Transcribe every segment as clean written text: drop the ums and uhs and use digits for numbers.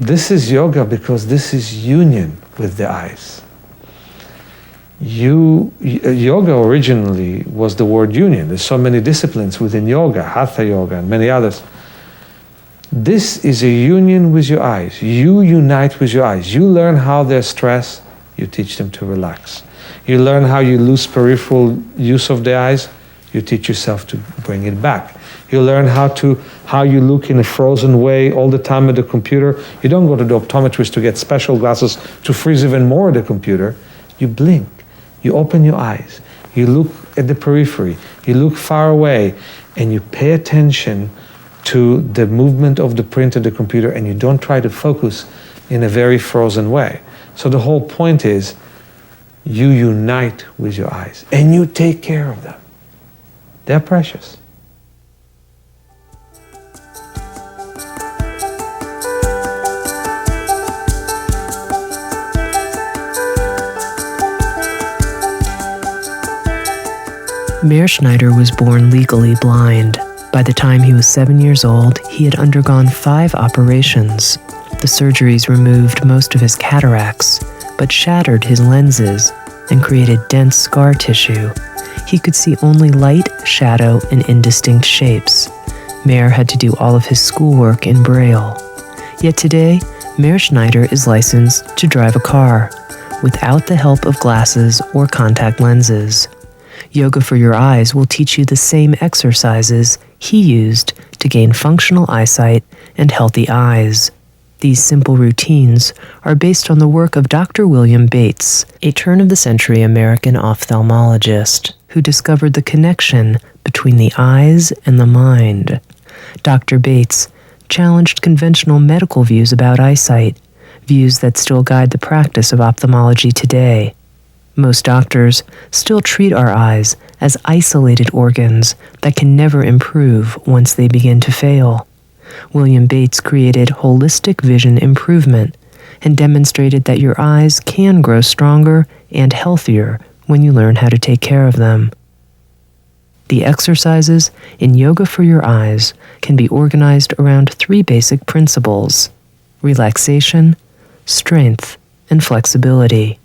This is yoga because this is union with the eyes. Yoga originally was the word union. There's so many disciplines within yoga, hatha yoga and many others. This is a union with your eyes. You unite with your eyes. You learn how they're stressed, you teach them to relax. You learn how you lose peripheral use of the eyes, you teach yourself to bring it back. You learn how you look in a frozen way all the time at the computer. You don't go to the optometrist to get special glasses to freeze even more at the computer. You blink. You open your eyes, you look at the periphery, you look far away, and you pay attention to the movement of the print of the computer, and you don't try to focus in a very frozen way. So the whole point is, you unite with your eyes, and you take care of them. They're precious. Meir Schneider was born legally blind. By the time he was 7 years old, he had undergone 5 operations. The surgeries removed most of his cataracts, but shattered his lenses and created dense scar tissue. He could see only light, shadow, and indistinct shapes. Meir had to do all of his schoolwork in Braille. Yet today, Meir Schneider is licensed to drive a car, without the help of glasses or contact lenses. Yoga for Your Eyes will teach you the same exercises he used to gain functional eyesight and healthy eyes. These simple routines are based on the work of Dr. William Bates, a turn-of-the-century American ophthalmologist who discovered the connection between the eyes and the mind. Dr. Bates challenged conventional medical views about eyesight, views that still guide the practice of ophthalmology today. Most doctors still treat our eyes as isolated organs that can never improve once they begin to fail. William Bates created holistic vision improvement and demonstrated that your eyes can grow stronger and healthier when you learn how to take care of them. The exercises in Yoga for Your Eyes can be organized around 3 basic principles: relaxation, strength, and flexibility.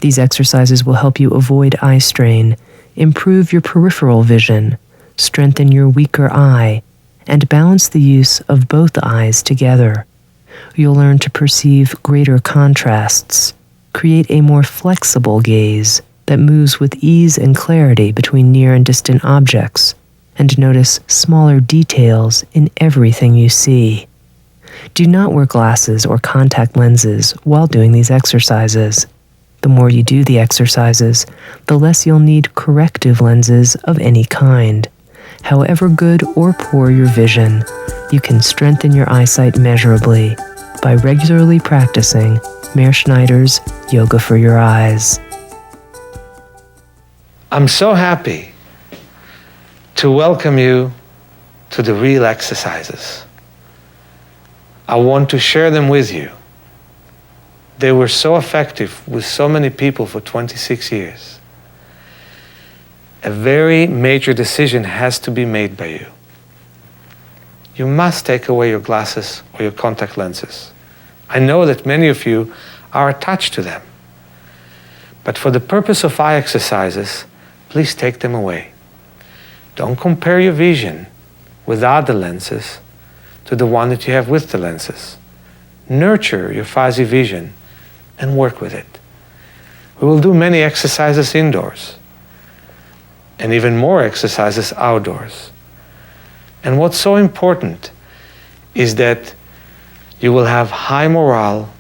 These exercises will help you avoid eye strain, improve your peripheral vision, strengthen your weaker eye, and balance the use of both eyes together. You'll learn to perceive greater contrasts, create a more flexible gaze that moves with ease and clarity between near and distant objects, and notice smaller details in everything you see. Do not wear glasses or contact lenses while doing these exercises. The more you do the exercises, the less you'll need corrective lenses of any kind. However good or poor your vision, you can strengthen your eyesight measurably by regularly practicing Meir Schneider's Yoga for Your Eyes. I'm so happy to welcome you to the real exercises. I want to share them with you. They were so effective with so many people for 26 years. A very major decision has to be made by you. You must take away your glasses or your contact lenses. I know that many of you are attached to them. But for the purpose of eye exercises, please take them away. Don't compare your vision without the lenses to the one that you have with the lenses. Nurture your fuzzy vision and work with it. We will do many exercises indoors and even more exercises outdoors. And what's so important is that you will have high morale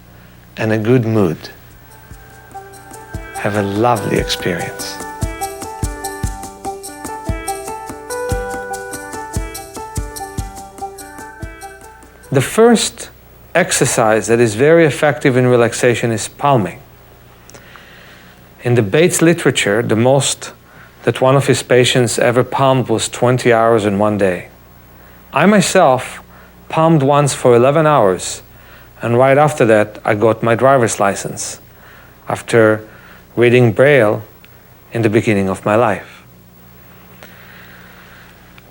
and a good mood. Have a lovely experience. The first exercise that is very effective in relaxation is palming. In the Bates literature, the most that one of his patients ever palmed was 20 hours in one day. I myself palmed once for 11 hours, and right after that I got my driver's license after reading Braille in the beginning of my life.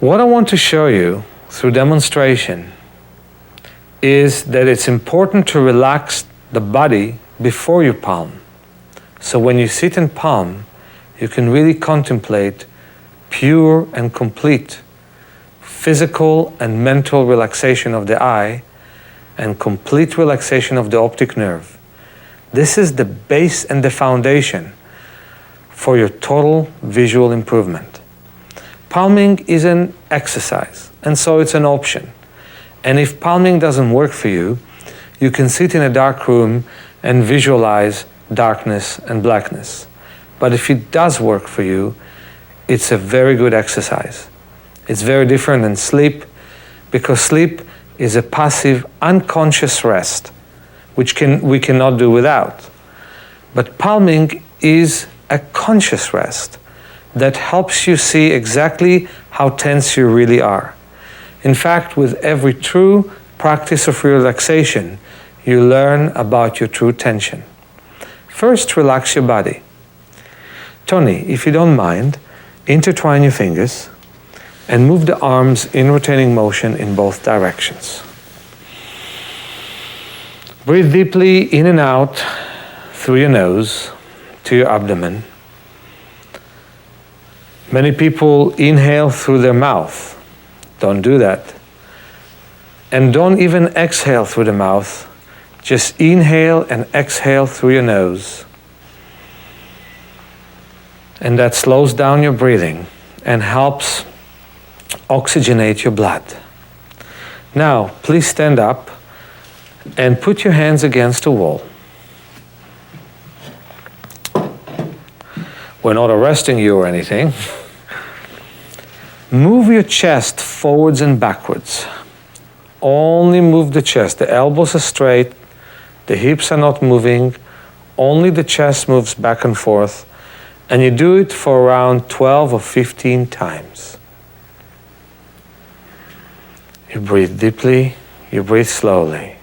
What I want to show you through demonstration is that it's important to relax the body before you palm. So when you sit and palm, you can really contemplate pure and complete physical and mental relaxation of the eye and complete relaxation of the optic nerve. This is the base and the foundation for your total visual improvement. Palming is an exercise, and so it's an option. And if palming doesn't work for you, you can sit in a dark room and visualize darkness and blackness. But if it does work for you, it's a very good exercise. It's very different than sleep, because sleep is a passive, unconscious rest, which we cannot do without. But palming is a conscious rest that helps you see exactly how tense you really are. In fact, with every true practice of relaxation, you learn about your true tension. First, relax your body. Tony, if you don't mind, intertwine your fingers and move the arms in rotating motion in both directions. Breathe deeply in and out through your nose to your abdomen. Many people inhale through their mouth. Don't do that. And don't even exhale through the mouth. Just inhale and exhale through your nose. And that slows down your breathing and helps oxygenate your blood. Now, please stand up and put your hands against the wall. We're not arresting you or anything. Move your chest forwards and backwards. Only move the chest. The elbows are straight. The hips are not moving. Only the chest moves back and forth. And you do it for around 12 or 15 times. You breathe deeply. You breathe slowly.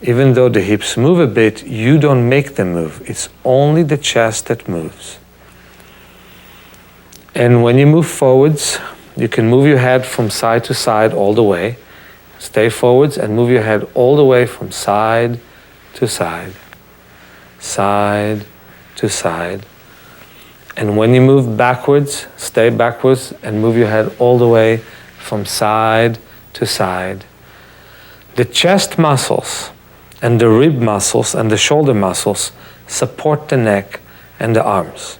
Even though the hips move a bit, you don't make them move. It's only the chest that moves. And when you move forwards, you can move your head from side to side all the way. Stay forwards and move your head all the way from side to side. Side to side. And when you move backwards, stay backwards and move your head all the way from side to side. The chest muscles and the rib muscles and the shoulder muscles support the neck and the arms.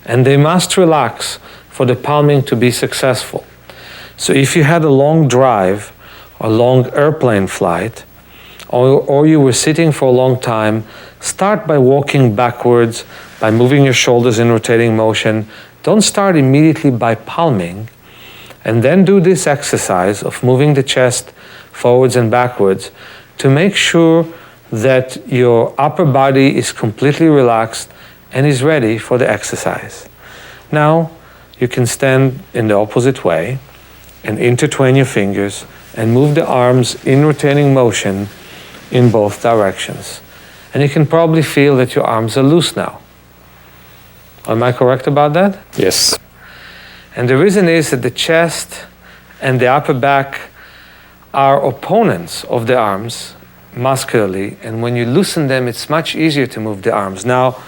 And they must relax for the palming to be successful. So if you had a long drive, a long airplane flight, or you were sitting for a long time, start by walking backwards, by moving your shoulders in rotating motion. Don't start immediately by palming, and then do this exercise of moving the chest forwards and backwards to make sure that your upper body is completely relaxed and is ready for the exercise. Now, you can stand in the opposite way and intertwine your fingers and move the arms in rotating motion in both directions. And you can probably feel that your arms are loose now. Am I correct about that? Yes. And the reason is that the chest and the upper back are opponents of the arms muscularly, and when you loosen them, it's much easier to move the arms. Now,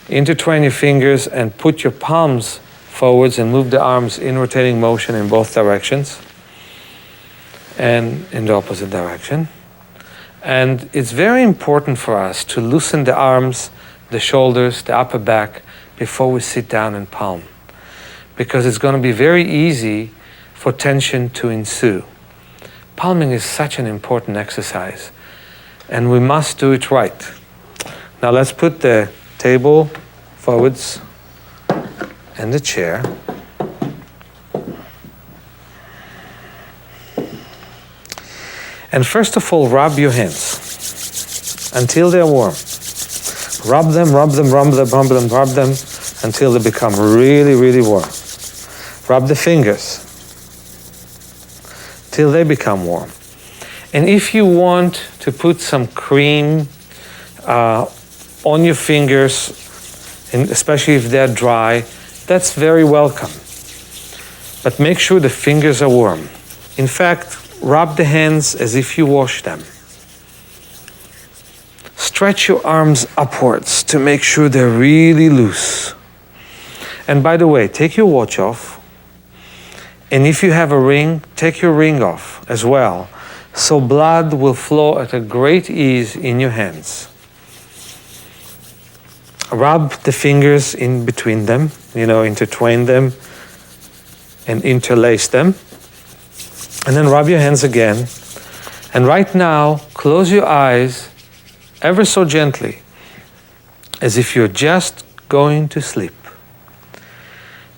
intertwine your fingers and put your palms forwards and move the arms in rotating motion in both directions and in the opposite direction. And it's very important for us to loosen the arms, the shoulders, the upper back before we sit down and palm, because it's going to be very easy for tension to ensue. Palming is such an important exercise, and we must do it right. Now let's put the table forwards and the chair. And first of all, rub your hands until they're warm. Rub them, rub them, rub them, rub them, rub them until they become really, really warm. Rub the fingers till they become warm. And if you want to put some cream on your fingers, and especially if they're dry, that's very welcome. But make sure the fingers are warm. In fact, rub the hands as if you wash them. Stretch your arms upwards to make sure they're really loose. And by the way, take your watch off. And if you have a ring, take your ring off as well, so blood will flow at a great ease in your hands. Rub the fingers in between them, intertwine them and interlace them. And then rub your hands again. And right now, close your eyes ever so gently, as if you're just going to sleep.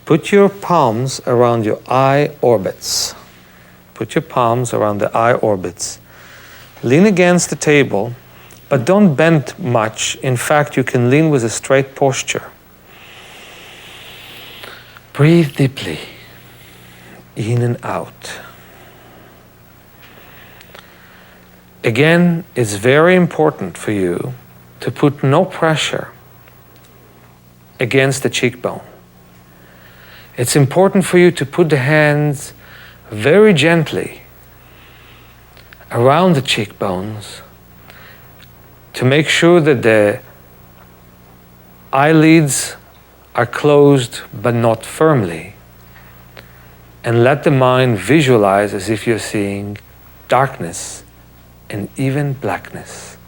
Put your palms around your eye orbits. Put your palms around the eye orbits. Lean against the table, but don't bend much. In fact, you can lean with a straight posture. Breathe deeply, in and out. Again, it's very important for you to put no pressure against the cheekbone. It's important for you to put the hands very gently around the cheekbones to make sure that the eyelids are closed but not firmly. And let the mind visualize as if you're seeing darkness and even blackness.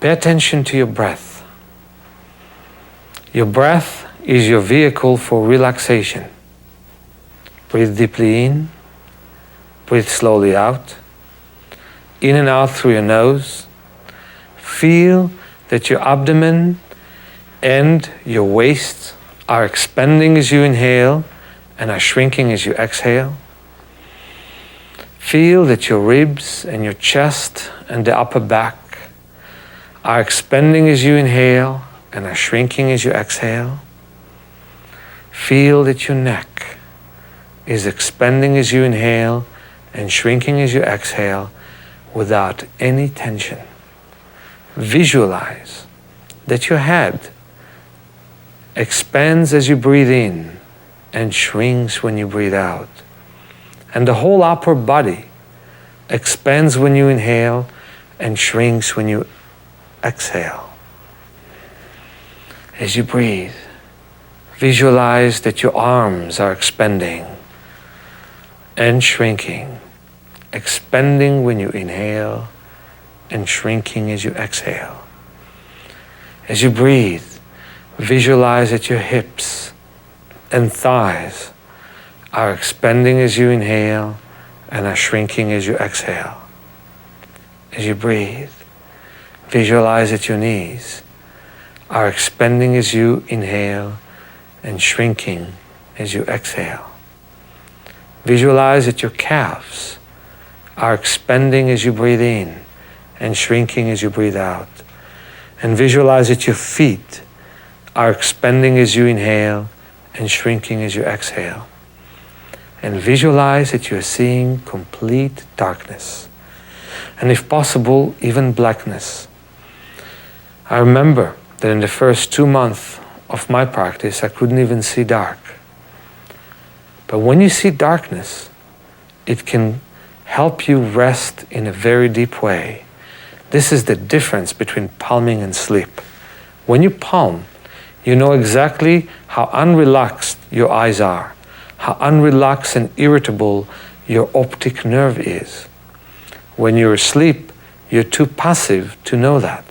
Pay attention to your breath. Your breath is your vehicle for relaxation. Breathe deeply in, breathe slowly out, in and out through your nose. Feel that your abdomen and your waist are expanding as you inhale and are shrinking as you exhale. Feel that your ribs and your chest and the upper back are expanding as you inhale and are shrinking as you exhale. Feel that your neck is expanding as you inhale and shrinking as you exhale without any tension. Visualize that your head expands as you breathe in and shrinks when you breathe out. And the whole upper body expands when you inhale and shrinks when you exhale. As you breathe, visualize that your arms are expanding and shrinking, expanding when you inhale and shrinking as you exhale. As you breathe, visualize that your hips and thighs are expanding as you inhale and are shrinking as you exhale. As you breathe, visualize that your knees are expanding as you inhale and shrinking as you exhale. Visualize that your calves are expanding as you breathe in and shrinking as you breathe out. And visualize that your feet are expanding as you inhale and shrinking as you exhale. And visualize that you're seeing complete darkness. And if possible, even blackness. I remember that in the first 2 months of my practice, I couldn't even see dark. But when you see darkness, it can help you rest in a very deep way. This is the difference between palming and sleep. When you palm, you know exactly how unrelaxed your eyes are, how unrelaxed and irritable your optic nerve is. When you're asleep, you're too passive to know that.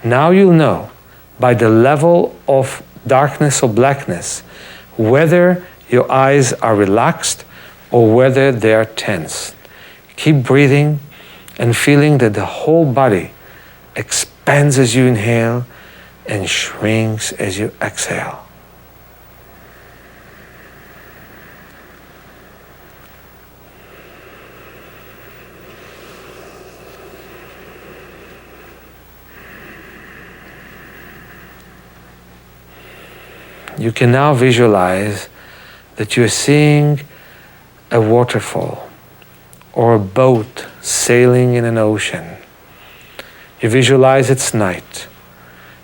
Now you'll know by the level of darkness or blackness whether your eyes are relaxed or whether they are tense. Keep breathing and feeling that the whole body expands as you inhale and shrinks as you exhale. You can now visualize that you're seeing a waterfall or a boat sailing in an ocean. You visualize it's night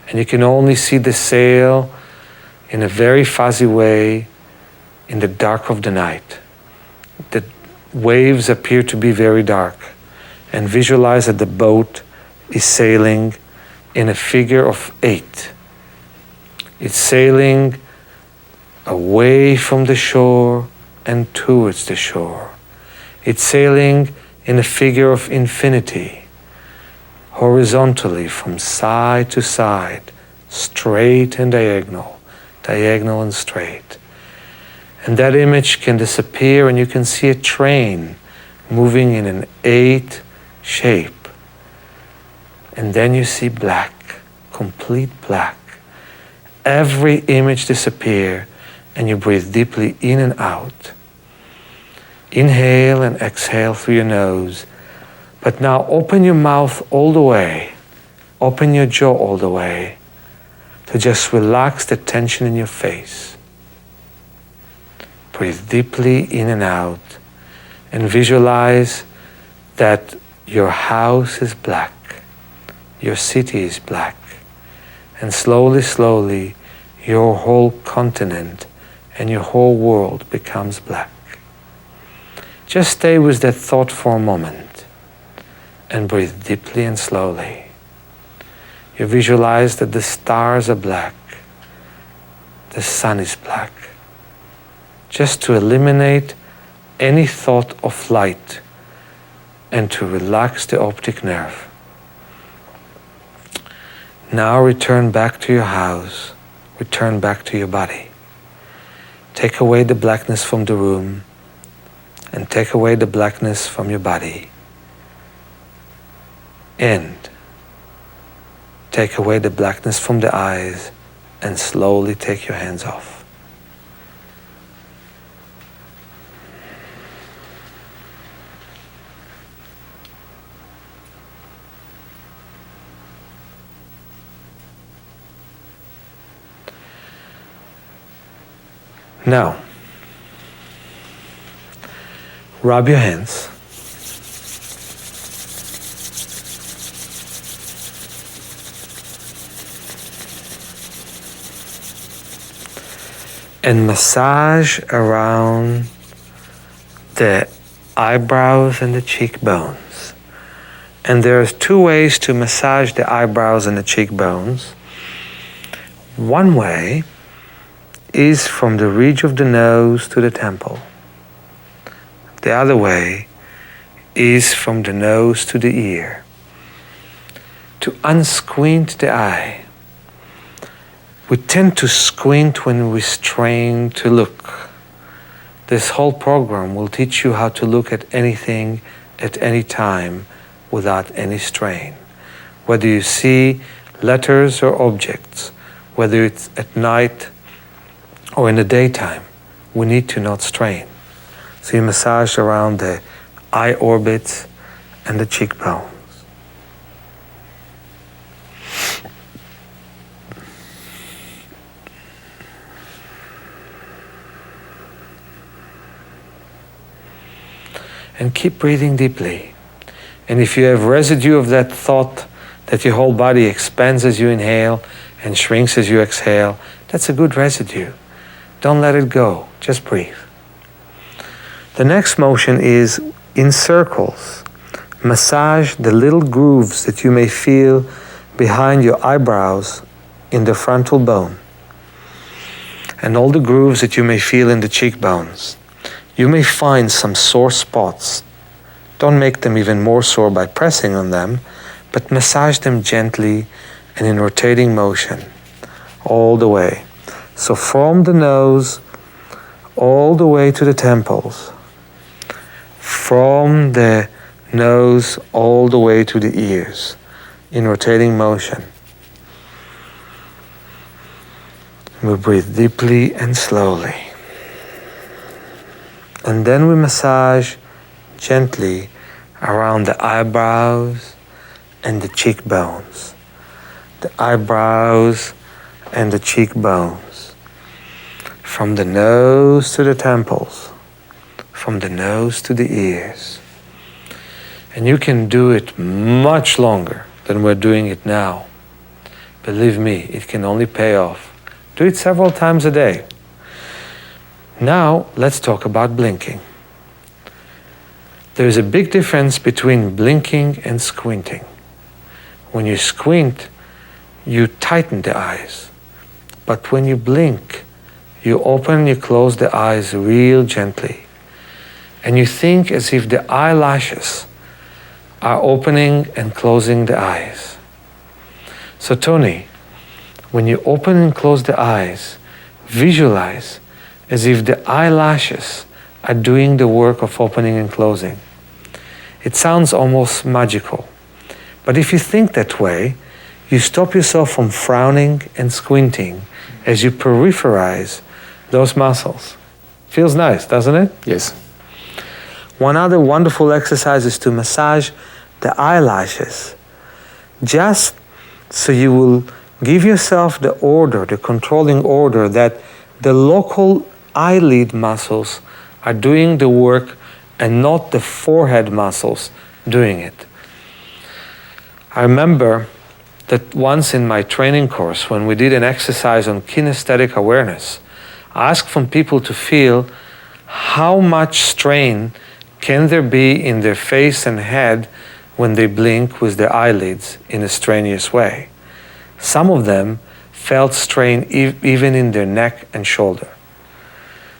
and you can only see the sail in a very fuzzy way in the dark of the night. waves appear to be very dark, and visualize that the boat is sailing in a figure of 8. It's sailing away from the shore and towards the shore. It's sailing in a figure of infinity, horizontally from side to side, straight and diagonal, diagonal and straight. And that image can disappear and you can see a train moving in an 8 shape. And then you see black, complete black. Every image disappears and you breathe deeply in and out. Inhale and exhale through your nose. But now open your mouth all the way. Open your jaw all the way to just relax the tension in your face. Breathe deeply in and out and visualize that your house is black, your city is black, and slowly, slowly your whole continent and your whole world becomes black. Just stay with that thought for a moment and breathe deeply and slowly. You visualize that the stars are black, the sun is black, just to eliminate any thought of light and to relax the optic nerve. Now return back to your house, return back to your body. Take away the blackness from the room and take away the blackness from your body. And take away the blackness from the eyes and slowly take your hands off. Now, rub your hands. And massage around the eyebrows and the cheekbones. And there's 2 ways to massage the eyebrows and the cheekbones. One way is from the ridge of the nose to the temple. The other way is from the nose to the ear. To unsquint the eye. We tend to squint when we strain to look. This whole program will teach you how to look at anything at any time without any strain. Whether you see letters or objects, whether it's at night or in the daytime, we need to not strain. So you massage around the eye orbits and the cheekbones. And keep breathing deeply. And if you have residue of that thought that your whole body expands as you inhale and shrinks as you exhale, that's a good residue. Don't let it go, just breathe. The next motion is in circles. Massage the little grooves that you may feel behind your eyebrows in the frontal bone. And all the grooves that you may feel in the cheekbones. You may find some sore spots. Don't make them even more sore by pressing on them, but massage them gently and in rotating motion all the way. So from the nose all the way to the temples, from the nose all the way to the ears in rotating motion. We breathe deeply and slowly. And then we massage gently around the eyebrows and the cheekbones. The eyebrows and the cheekbones. From the nose to the temples. From the nose to the ears. And you can do it much longer than we're doing it now. Believe me, it can only pay off. Do it several times a day. Now, let's talk about blinking. There is a big difference between blinking and squinting. When you squint, you tighten the eyes. But when you blink, you open and you close the eyes real gently. And you think as if the eyelashes are opening and closing the eyes. So Tony, when you open and close the eyes, visualize as if the eyelashes are doing the work of opening and closing. It sounds almost magical. But if you think that way, you stop yourself from frowning and squinting as you peripheralize those muscles. Feels nice, doesn't it? Yes. One other wonderful exercise is to massage the eyelashes, just so you will give yourself the order, the controlling order that the local eyelid muscles are doing the work and not the forehead muscles doing it. I remember that once in my training course, when we did an exercise on kinesthetic awareness, I asked from people to feel how much strain can there be in their face and head when they blink with their eyelids in a strenuous way. Some of them felt strain even in their neck and shoulder.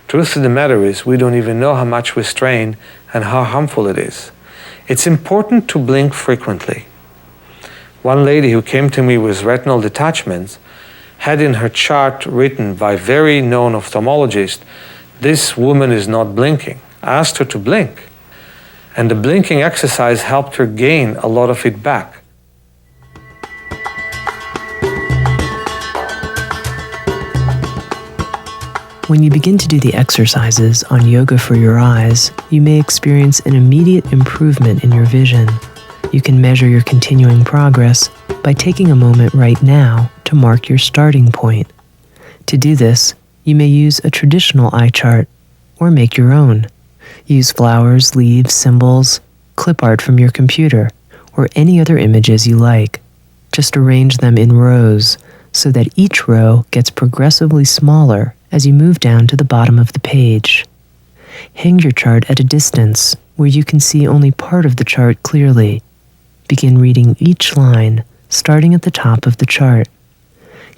Truth of the matter is, we don't even know how much we strain and how harmful it is. It's important to blink frequently. One lady who came to me with retinal detachments had in her chart written by very known ophthalmologist, "This woman is not blinking." I asked her to blink, and the blinking exercise helped her gain a lot of it back. When you begin to do the exercises on yoga for your eyes, you may experience an immediate improvement in your vision. You can measure your continuing progress by taking a moment right now to mark your starting point. To do this, you may use a traditional eye chart or make your own. Use flowers, leaves, symbols, clip art from your computer, or any other images you like. Just arrange them in rows so that each row gets progressively smaller as you move down to the bottom of the page. Hang your chart at a distance where you can see only part of the chart clearly. Begin reading each line, starting at the top of the chart.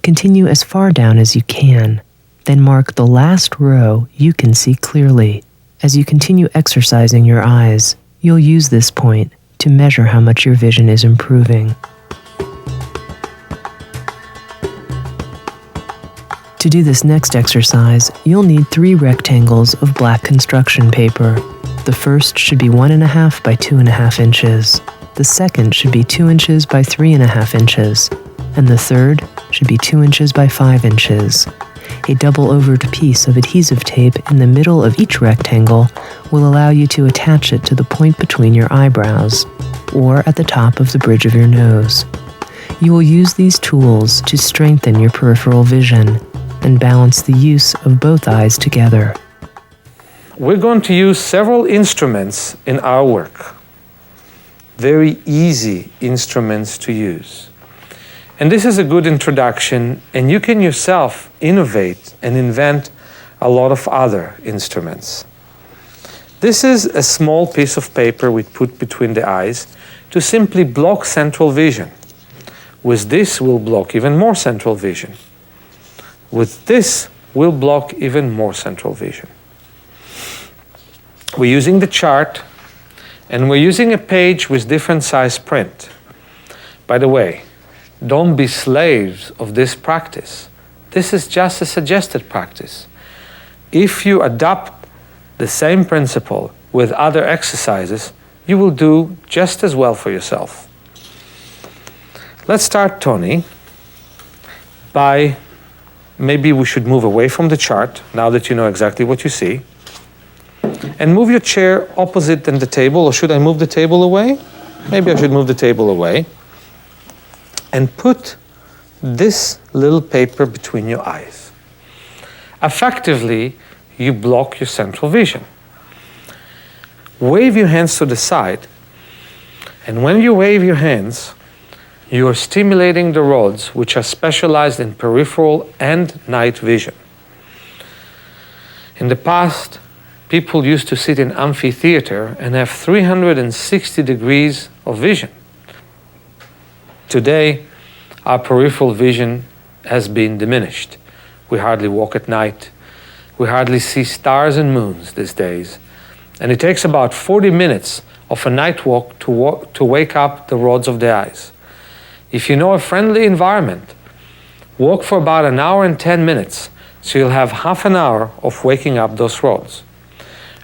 Continue as far down as you can, then mark the last row you can see clearly. As you continue exercising your eyes, you'll use this point to measure how much your vision is improving. To do this next exercise, you'll need 3 rectangles of black construction paper. The first should be 1.5 by 2.5 inches. The second should be 2 inches by 3.5 inches. And the third should be 2 inches by 5 inches. A double-overed piece of adhesive tape in the middle of each rectangle will allow you to attach it to the point between your eyebrows, or at the top of the bridge of your nose. You will use these tools to strengthen your peripheral vision and balance the use of both eyes together. We're going to use several instruments in our work. Very easy instruments to use. And this is a good introduction, and you can yourself innovate and invent a lot of other instruments. This is a small piece of paper we put between the eyes to simply block central vision. With this, we'll block even more central vision. With this, we'll block even more central vision. We're using the chart, and we're using a page with different size print. By the way, don't be slaves of this practice. This is just a suggested practice. If you adopt the same principle with other exercises, you will do just as well for yourself. Let's start, Tony, by maybe we should move away from the chart, now that you know exactly what you see, and move your chair opposite than the table, or should I move the table away? Maybe I should move the table away. And put this little paper between your eyes. Effectively, you block your central vision. Wave your hands to the side, and when you wave your hands, you are stimulating the rods which are specialized in peripheral and night vision. In the past, people used to sit in amphitheater and have 360 degrees of vision. Today, our peripheral vision has been diminished. We hardly walk at night. We hardly see stars and moons these days. And it takes about 40 minutes of a night walk to wake up the rods of the eyes. If you know a friendly environment, walk for about an hour and 10 minutes, so you'll have half an hour of waking up those rods.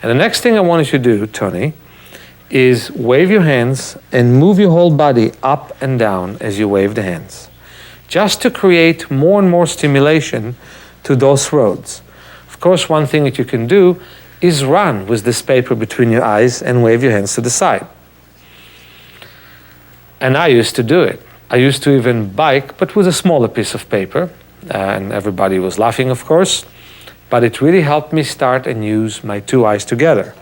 And the next thing I want you to do, Tony, is wave your hands and move your whole body up and down as you wave the hands, just to create more and more stimulation to those roads. Of course, one thing that you can do is run with this paper between your eyes and wave your hands to the side. And I used to do it. I used to even bike, but with a smaller piece of paper, and everybody was laughing, of course, but it really helped me start and use my two eyes together.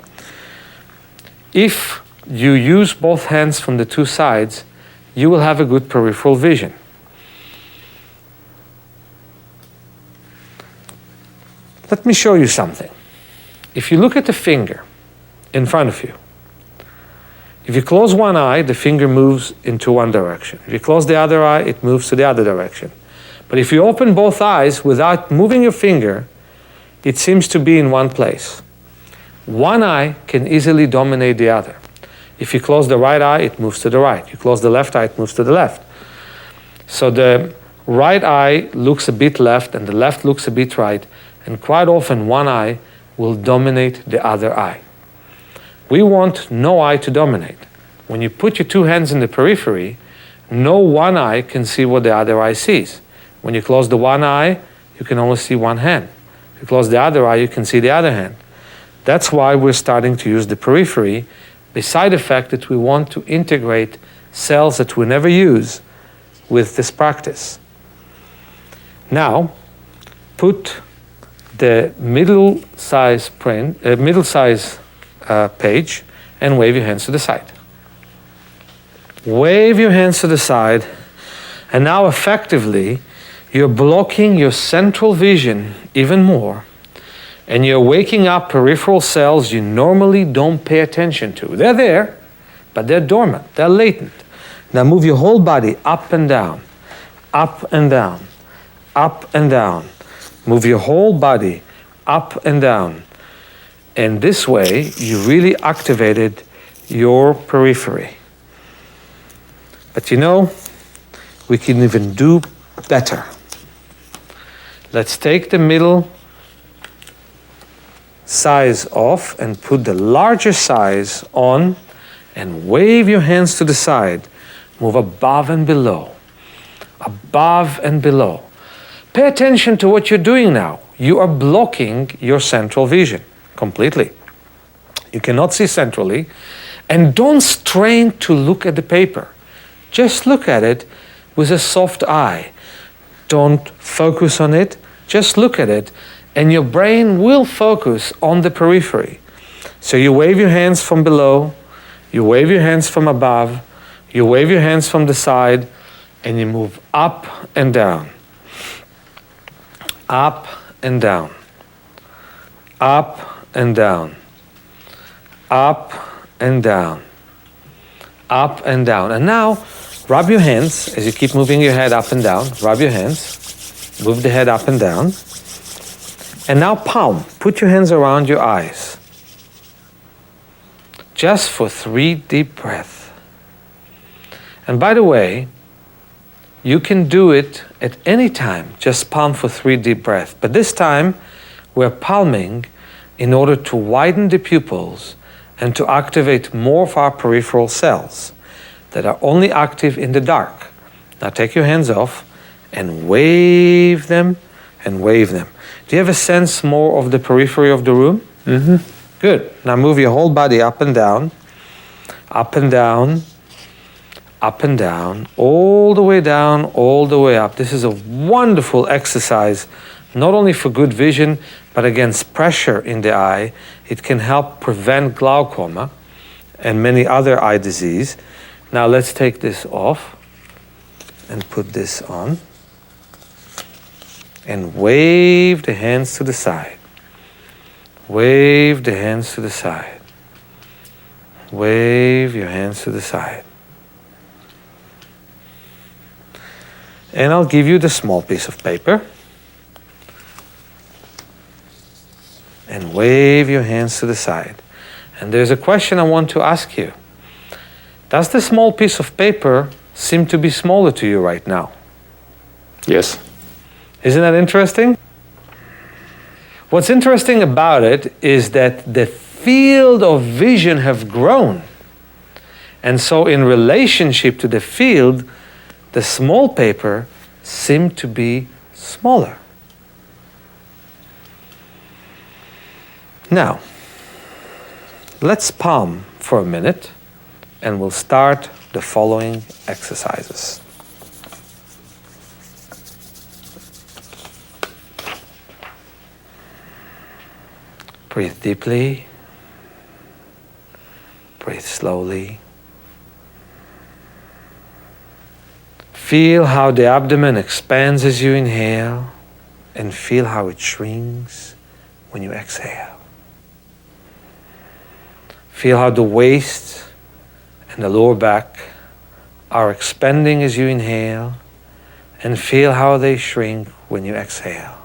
If you use both hands from the two sides, you will have a good peripheral vision. Let me show you something. If you look at the finger in front of you, if you close one eye, the finger moves into one direction. If you close the other eye, it moves to the other direction. But if you open both eyes without moving your finger, it seems to be in one place. One eye can easily dominate the other. If you close the right eye, it moves to the right. You close the left eye, it moves to the left. So the right eye looks a bit left and the left looks a bit right, and quite often one eye will dominate the other eye. We want no eye to dominate. When you put your two hands in the periphery, no one eye can see what the other eye sees. When you close the one eye, you can only see one hand. If you close the other eye, you can see the other hand. That's why we're starting to use the periphery, beside the fact that we want to integrate cells that we never use with this practice. Now, put the middle size page and wave your hands to the side. Wave your hands to the side, and now effectively you're blocking your central vision even more, and you're waking up peripheral cells you normally don't pay attention to. They're there, but they're dormant, they're latent. Now move your whole body up and down, up and down, up and down. Move your whole body up and down. And this way, you really activated your periphery. But you know, we can even do better. Let's take the middle size off and put the larger size on, and wave your hands to the side. Move above and below, above and below. Pay attention to what you're doing now. You are blocking your central vision completely. You cannot see centrally, and don't strain to look at the paper. Just look at it with a soft eye. Don't focus on it, just look at it, and your brain will focus on the periphery. So you wave your hands from below, you wave your hands from above, you wave your hands from the side, and you move up and down. Up and down. Up and down. Up and down. Up and down. And now, rub your hands as you keep moving your head up and down. Rub your hands. Move the head up and down. And now palm. Put your hands around your eyes. Just for 3 deep breaths. And by the way, you can do it at any time, just palm for 3 deep breaths. But this time, we're palming in order to widen the pupils and to activate more of our peripheral cells that are only active in the dark. Now take your hands off and wave them and wave them. Do you have a sense more of the periphery of the room? Mm-hmm. Good. Now move your whole body up and down, up and down, up and down, all the way down, all the way up. This is a wonderful exercise, not only for good vision, but against pressure in the eye. It can help prevent glaucoma and many other eye disease. Now let's take this off and put this on. And wave the hands to the side. Wave the hands to the side. Wave your hands to the side. And I'll give you the small piece of paper. And wave your hands to the side. And there's a question I want to ask you. Does the small piece of paper seem to be smaller to you right now? Yes. Isn't that interesting? What's interesting about it is that the field of vision have grown. And so in relationship to the field, the small paper seemed to be smaller. Now, let's palm for a minute and we'll start the following exercises. Breathe deeply. Breathe slowly. Feel how the abdomen expands as you inhale and feel how it shrinks when you exhale. Feel how the waist and the lower back are expanding as you inhale and feel how they shrink when you exhale.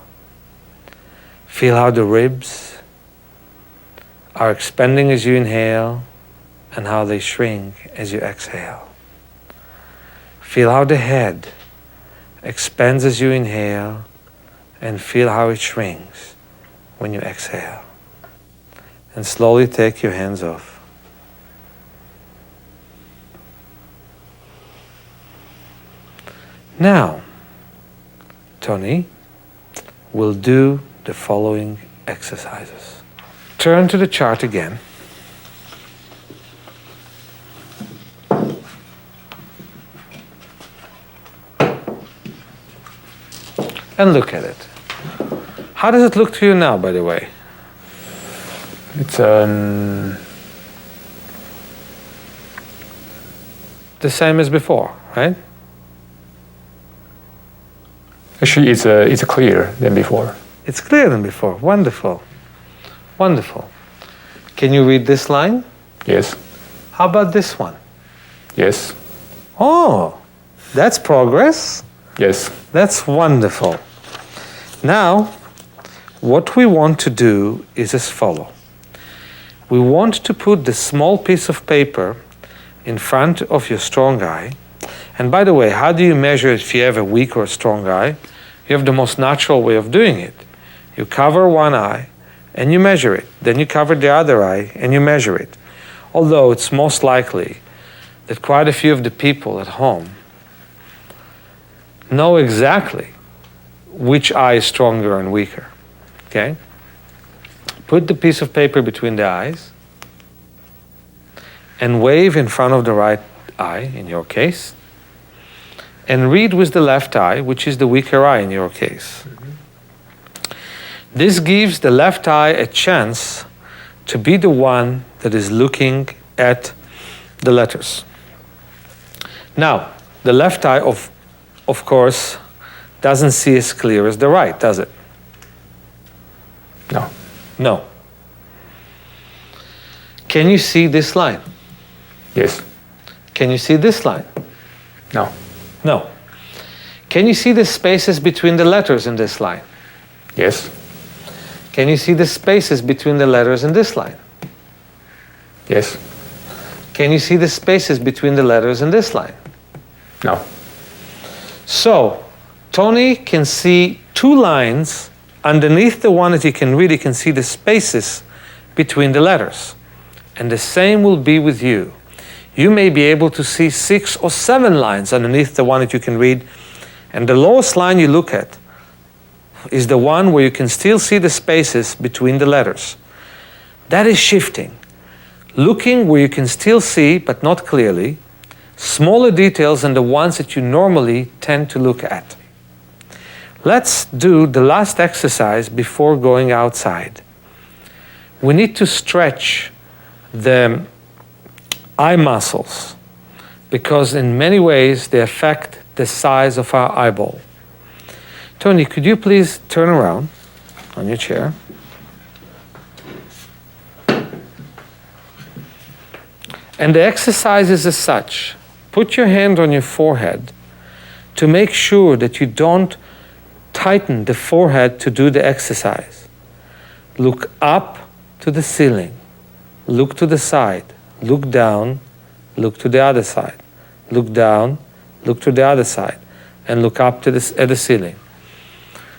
Feel how the ribs are expanding as you inhale and how they shrink as you exhale. Feel how the head expands as you inhale and feel how it shrinks when you exhale. And slowly take your hands off. Now, Tony will do the following exercises. Turn to the chart again. And look at it. How does it look to you now, by the way? It's the same as before, right? actually it's clearer than before. It's clearer than before. Wonderful. Wonderful. Can you read this line? Yes. How about this one? Yes. Oh, that's progress. Yes. That's wonderful. Now, what we want to do is as follow. We want to put the small piece of paper in front of your strong eye. And by the way, how do you measure if you have a weak or a strong eye? You have the most natural way of doing it. You cover one eye and you measure it. Then you cover the other eye and you measure it. Although it's most likely that quite a few of the people at home know exactly which eye is stronger and weaker. Okay? Put the piece of paper between the eyes and wave in front of the right eye, in your case, and read with the left eye, which is the weaker eye in your case. This gives the left eye a chance to be the one that is looking at the letters. Now, the left eye, of course, doesn't see as clear as the right, does it? No. No. Can you see this line? Yes. Can you see this line? No. No. Can you see the spaces between the letters in this line? Yes. Can you see the spaces between the letters in this line? Yes. Can you see the spaces between the letters in this line? No. So, Tony can see two lines underneath the one that he can read. He can see the spaces between the letters. And the same will be with you. You may be able to see 6 or 7 lines underneath the one that you can read. And the lowest line you look at is the one where you can still see the spaces between the letters. That is shifting. Looking where you can still see, but not clearly, smaller details than the ones that you normally tend to look at. Let's do the last exercise before going outside. We need to stretch the eye muscles because in many ways they affect the size of our eyeball. Tony, could you please turn around on your chair? And the exercise is as such. Put your hand on your forehead to make sure that you don't tighten the forehead to do the exercise. Look up to the ceiling. Look to the side. Look down. Look to the other side. Look down. Look to the other side. And look up to at the ceiling.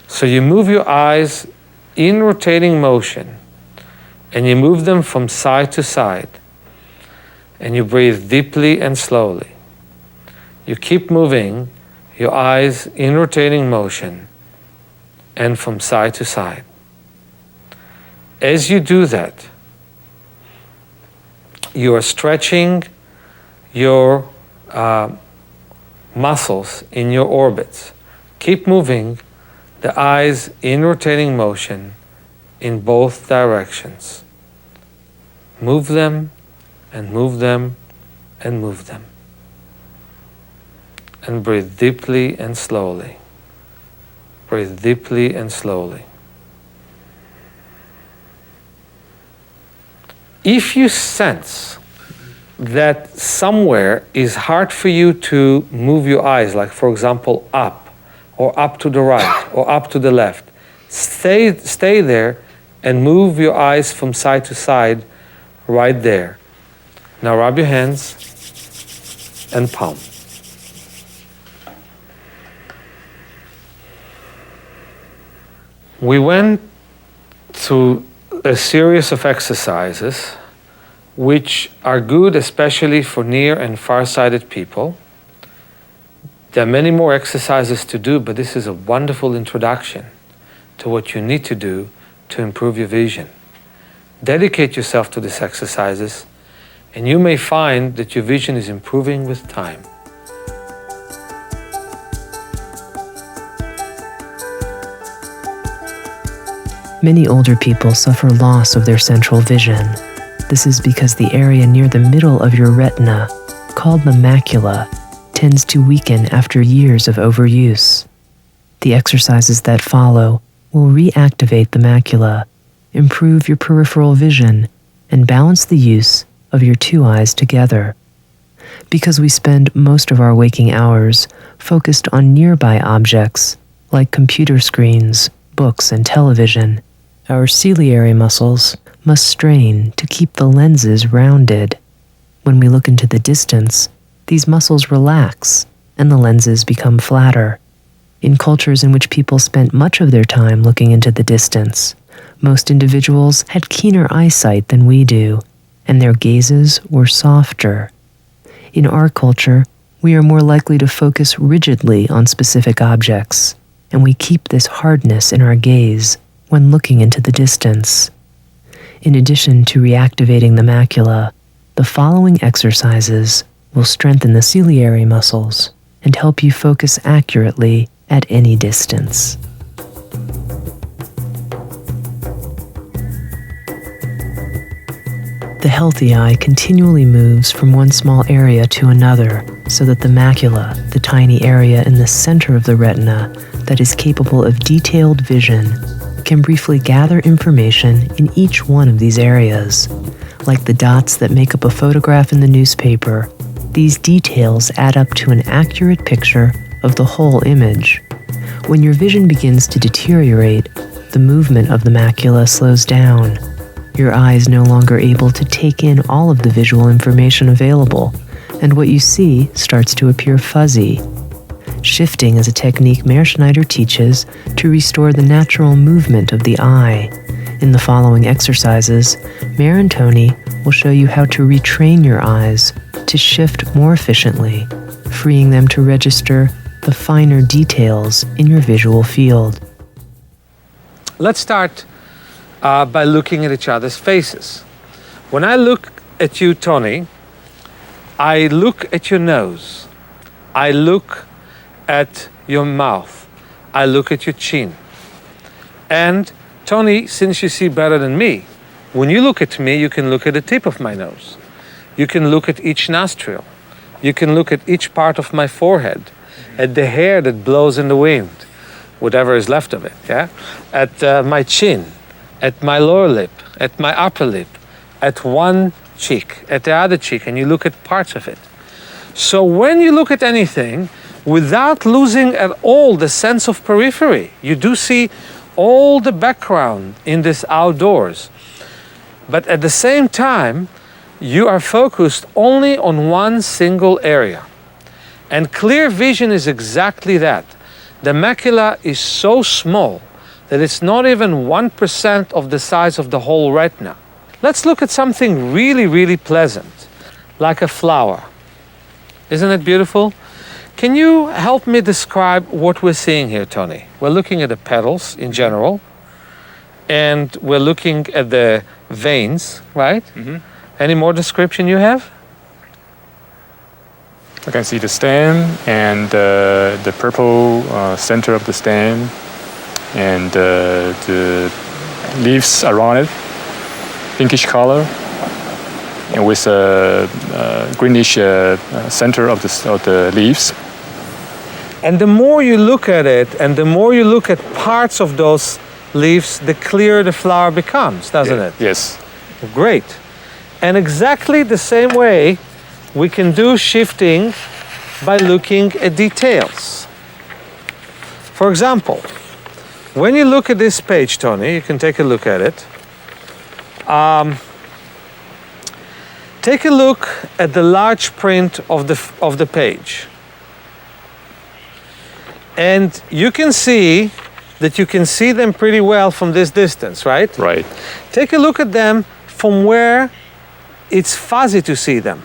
So you move your eyes in rotating motion. And you move them from side to side. And you breathe deeply and slowly. You keep moving your eyes in rotating motion and from side to side. As you do that, you are stretching your muscles in your orbits. Keep moving the eyes in rotating motion in both directions. Move them and move them and move them. And breathe deeply and slowly. Breathe deeply and slowly. If you sense that somewhere is hard for you to move your eyes, like for example up, or up to the right, or up to the left, stay there and move your eyes from side to side right there. Now rub your hands and palm. We went through a series of exercises which are good especially for near and far-sighted people. There are many more exercises to do, but this is a wonderful introduction to what you need to do to improve your vision. Dedicate yourself to these exercises, and you may find that your vision is improving with time. Many older people suffer loss of their central vision. This is because the area near the middle of your retina, called the macula, tends to weaken after years of overuse. The exercises that follow will reactivate the macula, improve your peripheral vision, and balance the use of your two eyes together. Because we spend most of our waking hours focused on nearby objects like computer screens, books, and television, our ciliary muscles must strain to keep the lenses rounded. When we look into the distance, these muscles relax and the lenses become flatter. In cultures in which people spent much of their time looking into the distance, most individuals had keener eyesight than we do, and their gazes were softer. In our culture, we are more likely to focus rigidly on specific objects, and we keep this hardness in our gaze when looking into the distance. In addition to reactivating the macula, the following exercises will strengthen the ciliary muscles and help you focus accurately at any distance. The healthy eye continually moves from one small area to another so that the macula, the tiny area in the center of the retina that is capable of detailed vision, can briefly gather information in each one of these areas. Like the dots that make up a photograph in the newspaper, these details add up to an accurate picture of the whole image. When your vision begins to deteriorate, the movement of the macula slows down. Your eye is no longer able to take in all of the visual information available, and what you see starts to appear fuzzy. Shifting is a technique Mearschneider teaches to restore the natural movement of the eye. In the following exercises, Meir and Tony will show you how to retrain your eyes to shift more efficiently, freeing them to register the finer details in your visual field. Let's start by looking at each other's faces. When I look at you, Tony, I look at your nose. I look at your mouth. I look at your chin. And Tony, since you see better than me, when you look at me, you can look at the tip of my nose. You can look at each nostril. You can look at each part of my forehead, at the hair that blows in the wind, whatever is left of it, yeah? At my chin, at my lower lip, at my upper lip, at one cheek, at the other cheek, and you look at parts of it. So when you look at anything, without losing at all the sense of periphery, you do see all the background in this outdoors. But at the same time, you are focused only on one single area. And clear vision is exactly that. The macula is so small that it's not even 1% of the size of the whole retina. Let's look at something really, really pleasant, like a flower. Isn't it beautiful? Can you help me describe what we're seeing here, Tony? We're looking at the petals in general, and we're looking at the veins, right? Mm-hmm. Any more description you have? I can see the stem and the purple center of the stem and the leaves around it, pinkish color, and with a greenish center of the leaves. And the more you look at it, and the more you look at parts of those leaves, the clearer the flower becomes, doesn't it? Yes. Great. And exactly the same way we can do shifting by looking at details. For example, when you look at this page, Tony, you can take a look at it. Take a look at the large print of the page. And you can see that you can see them pretty well from this distance, right? Right. Take a look at them from where it's fuzzy to see them.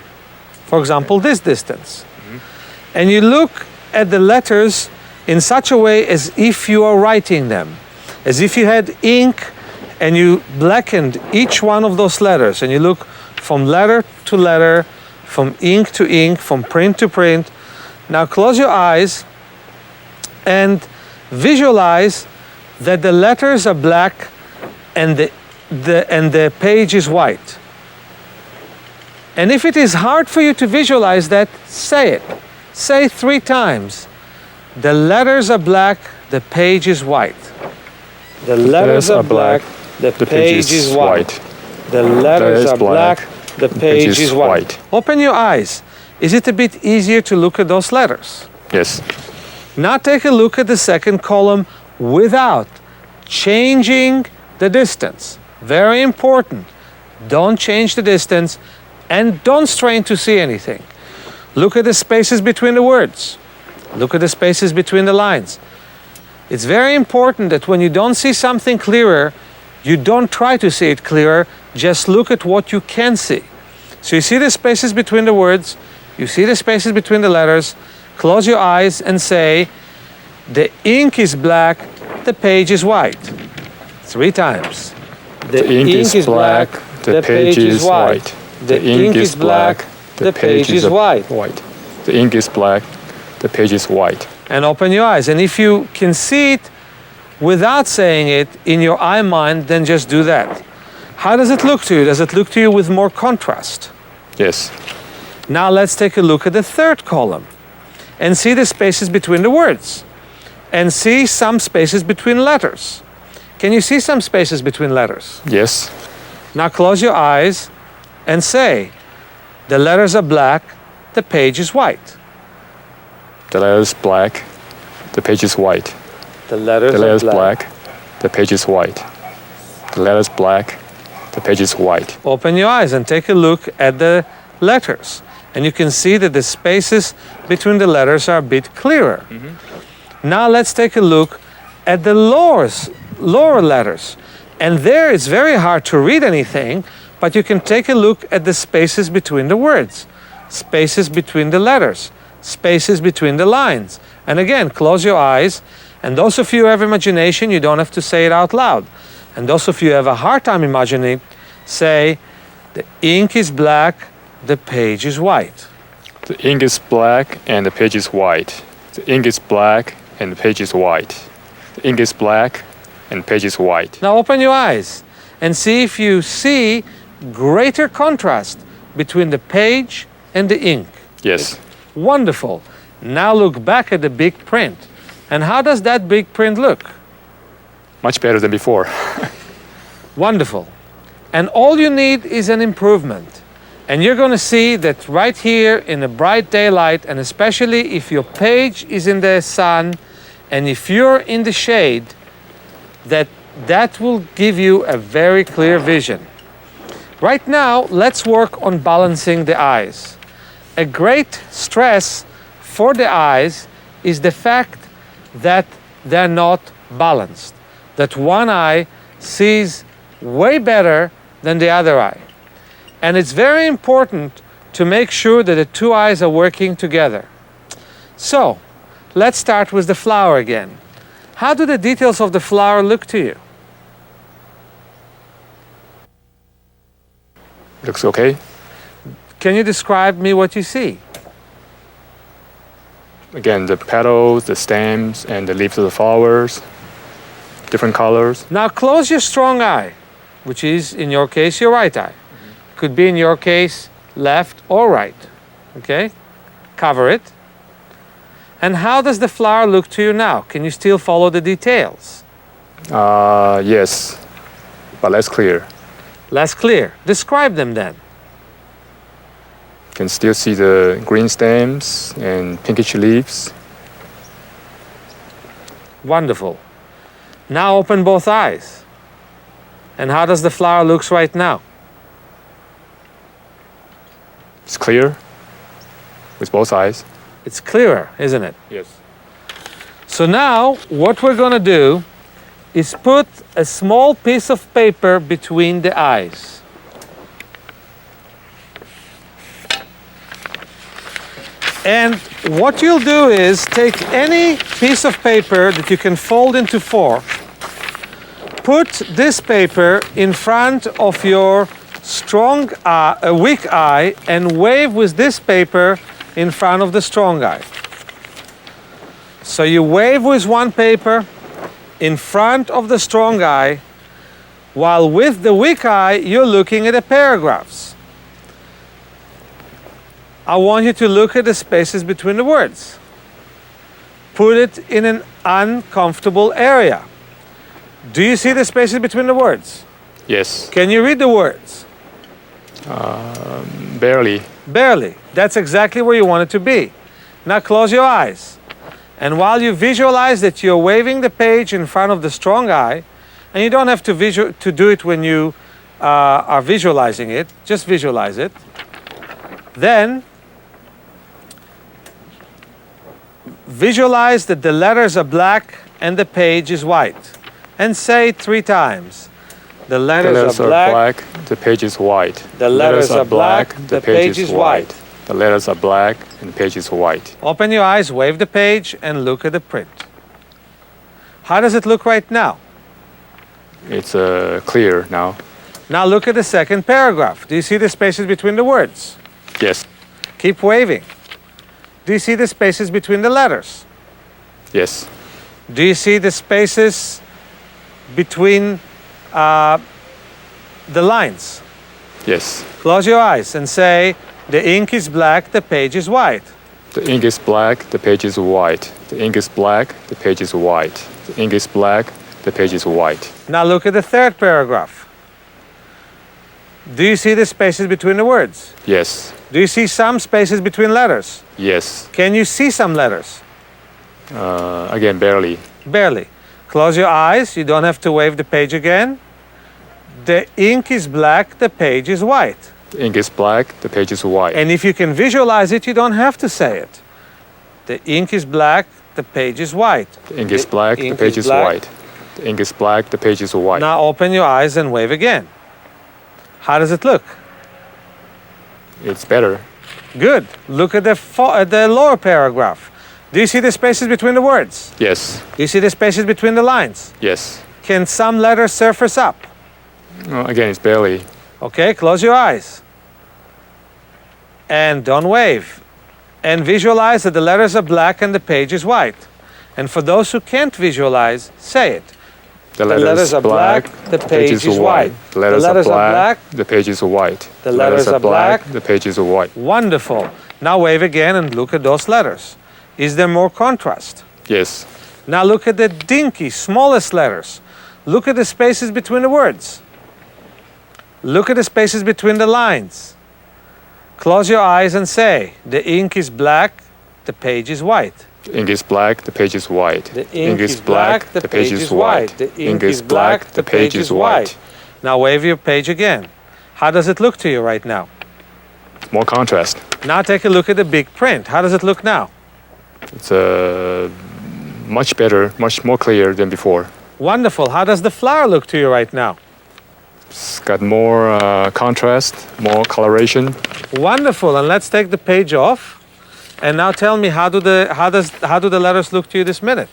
For example, this distance. Mm-hmm. And you look at the letters in such a way as if you are writing them, as if you had ink and you blackened each one of those letters, and you look from letter to letter, from ink to ink, from print to print. Now close your eyes and visualize that the letters are black and the page is white. And if it is hard for you to visualize that, say it. Say 3 times. The letters are black, the page is white. The letters are black, the page is white. The letters are black, the page is white. Open your eyes. Is it a bit easier to look at those letters? Yes. Now take a look at the second column without changing the distance. Very important. Don't change the distance and don't strain to see anything. Look at the spaces between the words. Look at the spaces between the lines. It's very important that when you don't see something clearer, you don't try to see it clearer, just look at what you can see. So you see the spaces between the words, you see the spaces between the letters, close your eyes and say, the ink is black, the page is white. 3 times. The ink is black, the page is white. The ink is black, the page is white. The ink is black, the page is white. And open your eyes. And if you can see it without saying it in your eye mind, then just do that. How does it look to you? Does it look to you with more contrast? Yes. Now let's take a look at the third column and see the spaces between the words and see some spaces between letters. Can you see some spaces between letters? Yes. Now close your eyes and say, the letters are black, the page is white. The letter is black, the page is white. The letters is black, the page is white. The letter is black, the page is white. Open your eyes and take a look at the letters. And you can see that the spaces between the letters are a bit clearer. Mm-hmm. Now let's take a look at the lower letters. And there it's very hard to read anything, but you can take a look at the spaces between the words, spaces between the letters, spaces between the lines. And again, close your eyes. And those of you who have imagination, you don't have to say it out loud. And those of you who have a hard time imagining, say, the ink is black, the page is white. The ink is black and the page is white. The ink is black and the page is white. The ink is black and the page is white. Now open your eyes and see if you see greater contrast between the page and the ink. Yes. Wonderful. Now look back at the big print. And how does that big print look? Much better than before. Wonderful. And all you need is an improvement. And you're going to see that right here in the bright daylight, and especially if your page is in the sun and if you're in the shade, that will give you a very clear vision. Right now, let's work on balancing the eyes. A great stress for the eyes is the fact that they're not balanced, that one eye sees way better than the other eye. And it's very important to make sure that the two eyes are working together. So, let's start with the flower again. How do the details of the flower look to you? Looks okay. Can you describe me what you see? Again, the petals, the stems, and the leaves of the flowers, different colors. Now close your strong eye, which is, in your case, your right eye. Could be, in your case, left or right. Okay? Cover it. And how does the flower look to you now? Can you still follow the details? Yes, but less clear. Less clear. Describe them then. Can still see the green stems and pinkish leaves. Wonderful. Now open both eyes. And how does the flower look right now? It's clear with both eyes. It's clearer, isn't it? Yes. So now what we're going to do is put a small piece of paper between the eyes. And what you'll do is take any piece of paper that you can fold into four, put this paper in front of your weak eye, and wave with this paper in front of the strong eye. So you wave with one paper in front of the strong eye, while with the weak eye you're looking at the paragraphs. I want you to look at the spaces between the words. Put it in an uncomfortable area. Do you see the spaces between the words? Yes. Can you read the words? Barely. Barely. That's exactly where you want it to be. Now close your eyes. And while you visualize that you're waving the page in front of the strong eye, and you don't have to do it when you are visualizing it, just visualize it. Then visualize that the letters are black and the page is white. And say it 3 times. The letters are black, the page is white. The letters are black, the page is white. The letters are black and the page is white. Open your eyes, wave the page, and look at the print. How does it look right now? It's clear now. Now look at the second paragraph. Do you see the spaces between the words? Yes. Keep waving. Do you see the spaces between the letters? Yes. Do you see the spaces between the lines? Yes. Close your eyes and say, the ink is black, the page is white. The ink is black, the page is white. The ink is black, the page is white. The ink is black, the page is white. Now look at the third paragraph. Do you see the spaces between the words? Yes. Do you see some spaces between letters? Yes. Can you see some letters? Again, barely. Barely. Close your eyes. You don't have to wave the page again. The ink is black, the page is white. The ink is black, the page is white. And if you can visualize it, you don't have to say it. The ink is black, the page is white. The ink is black, the page is white. The ink is black, the page is white. Now open your eyes and wave again. How does it look? It's better. Good. Look at the lower paragraph. Do you see the spaces between the words? Yes. Do you see the spaces between the lines? Yes. Can some letters surface up? Again, it's barely. Okay, close your eyes. And don't wave. And visualize that the letters are black and the page is white. And for those who can't visualize, say it. The letters are black, the page is white. The letters are black, the page is white. The letters are black, the page is white. Wonderful. Now wave again and look at those letters. Is there more contrast? Yes. Now look at the dinky, smallest letters. Look at the spaces between the words. Look at the spaces between the lines. Close your eyes and say, the ink is black, the page is white. The ink is black, the page is white. The ink is black, the page is white. The ink is black, the page is white. Now wave your page again. How does it look to you right now? More contrast. Now take a look at the big print. How does it look now? It's much better, much more clear than before. Wonderful. How does the flower look to you right now? It's got more contrast, more coloration. Wonderful. And let's take the page off. And now tell me, how do the letters look to you this minute?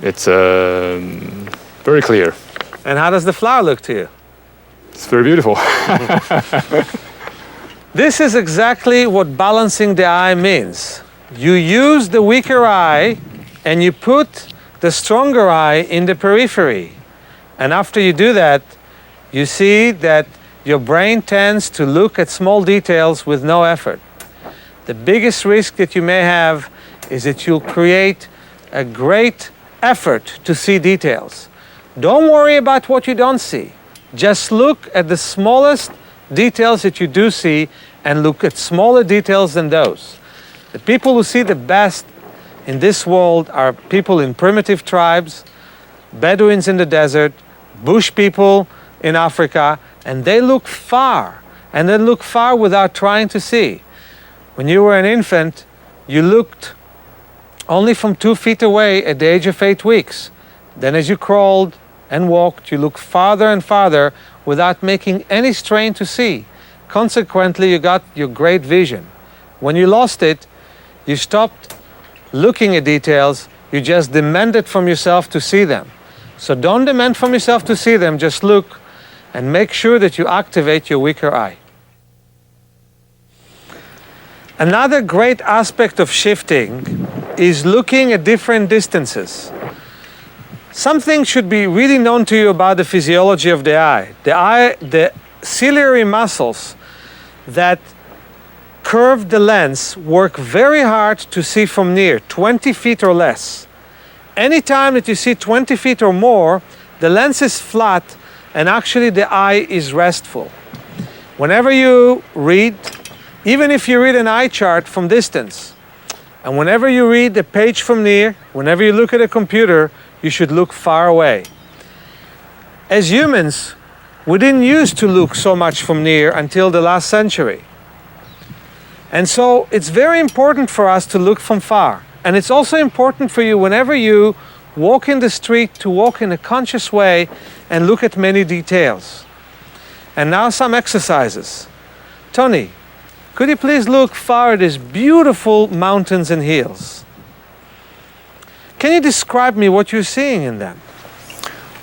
It's very clear. And how does the flower look to you? It's very beautiful. This is exactly what balancing the eye means. You use the weaker eye and you put the stronger eye in the periphery. And after you do that, you see that your brain tends to look at small details with no effort. The biggest risk that you may have is that you'll create a great effort to see details. Don't worry about what you don't see. Just look at the smallest details that you do see and look at smaller details than those. The people who see the best in this world are people in primitive tribes, Bedouins in the desert, bush people in Africa, and they look far, and they look far without trying to see. When you were an infant, you looked only from 2 feet away at the age of 8 weeks. Then as you crawled and walked, you looked farther and farther without making any strain to see. Consequently, you got your great vision. When you lost it, you stopped looking at details, you just demanded from yourself to see them. So don't demand from yourself to see them, just look and make sure that you activate your weaker eye. Another great aspect of shifting is looking at different distances. Something should be really known to you about the physiology of the eye. The ciliary muscles that curve the lens work very hard to see from near, 20 feet or less. Anytime that you see 20 feet or more, the lens is flat and actually the eye is restful. Whenever you read, even if you read an eye chart from distance, and whenever you read the page from near, whenever you look at a computer, you should look far away. As humans, we didn't used to look so much from near until the last century. And so it's very important for us to look from far. And it's also important for you whenever you walk in the street to walk in a conscious way and look at many details. And now some exercises. Tony, could you please look far at these beautiful mountains and hills? Can you describe me what you're seeing in them?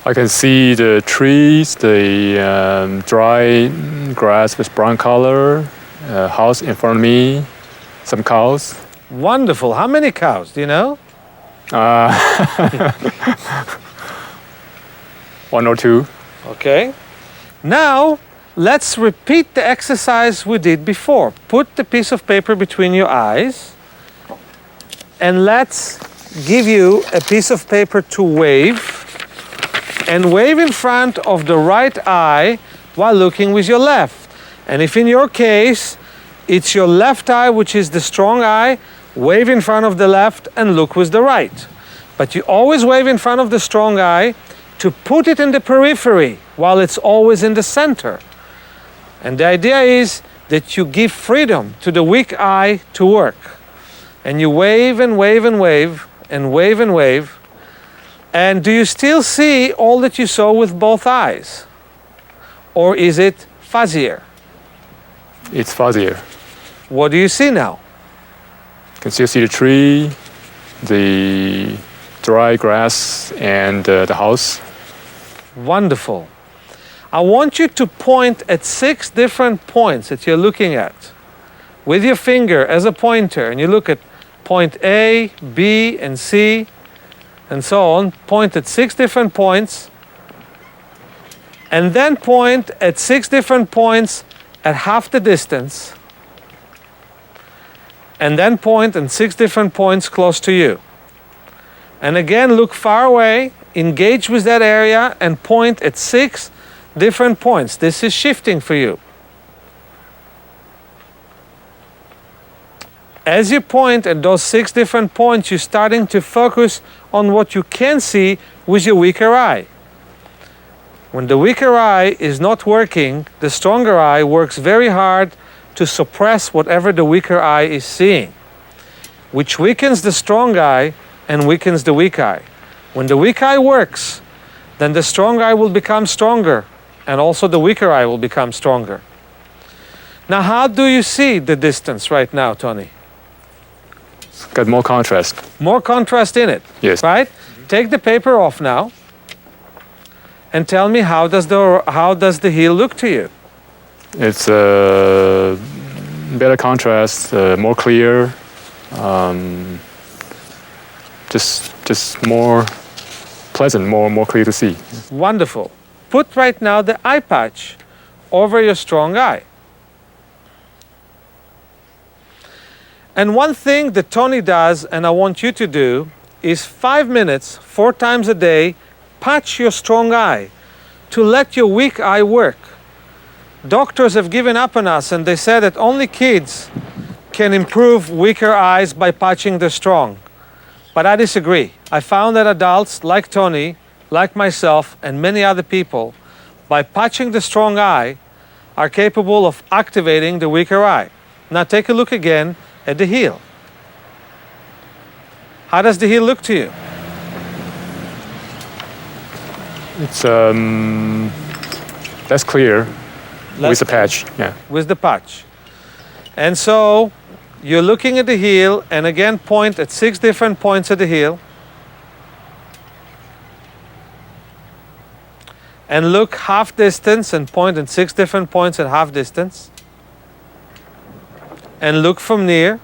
I can see the trees, the dry grass with brown color, house in front of me, some cows. Wonderful. How many cows, do you know? 1 or 2. Okay. Now, let's repeat the exercise we did before. Put the piece of paper between your eyes, and let's give you a piece of paper to wave, and wave in front of the right eye while looking with your left. And if in your case, it's your left eye, which is the strong eye, wave in front of the left and look with the right. But you always wave in front of the strong eye to put it in the periphery while it's always in the center. And the idea is that you give freedom to the weak eye to work. And you wave and wave and wave and wave and wave. And do you still see all that you saw with both eyes? Or is it fuzzier? It's fuzzier. What do you see now? You can still see the tree, the dry grass, and the house. Wonderful. I want you to point at 6 different points that you're looking at with your finger as a pointer, and you look at point A, B, and C, and so on. Point at 6 different points, and then point at 6 different points at half the distance, and then point at 6 different points close to you. And again, look far away, engage with that area, and point at 6 different points. This is shifting for you. As you point at those 6 different points, you're starting to focus on what you can see with your weaker eye. When the weaker eye is not working, the stronger eye works very hard to suppress whatever the weaker eye is seeing, which weakens the strong eye and weakens the weak eye. When the weak eye works, then the strong eye will become stronger, and also the weaker eye will become stronger. Now, how do you see the distance right now, Tony? It's got more contrast. More contrast in it. Yes. Right? Take the paper off now and tell me, how does the heel look to you? It's better contrast, more clear, just more pleasant, more clear to see. Wonderful. Put right now the eye patch over your strong eye. And one thing that Tony does, and I want you to do, is 5 minutes, 4 times a day, patch your strong eye to let your weak eye work. Doctors have given up on us, and they said that only kids can improve weaker eyes by patching the strong. But I disagree. I found that adults like Tony, like myself, and many other people, by patching the strong eye, are capable of activating the weaker eye. Now take a look again at the heel. How does the heel look to you? It's less clear with the patch. Yeah. With the patch. And so you're looking at the heel, and again point at 6 different points at the heel. And look half distance and point at 6 different points at half distance. And look from near.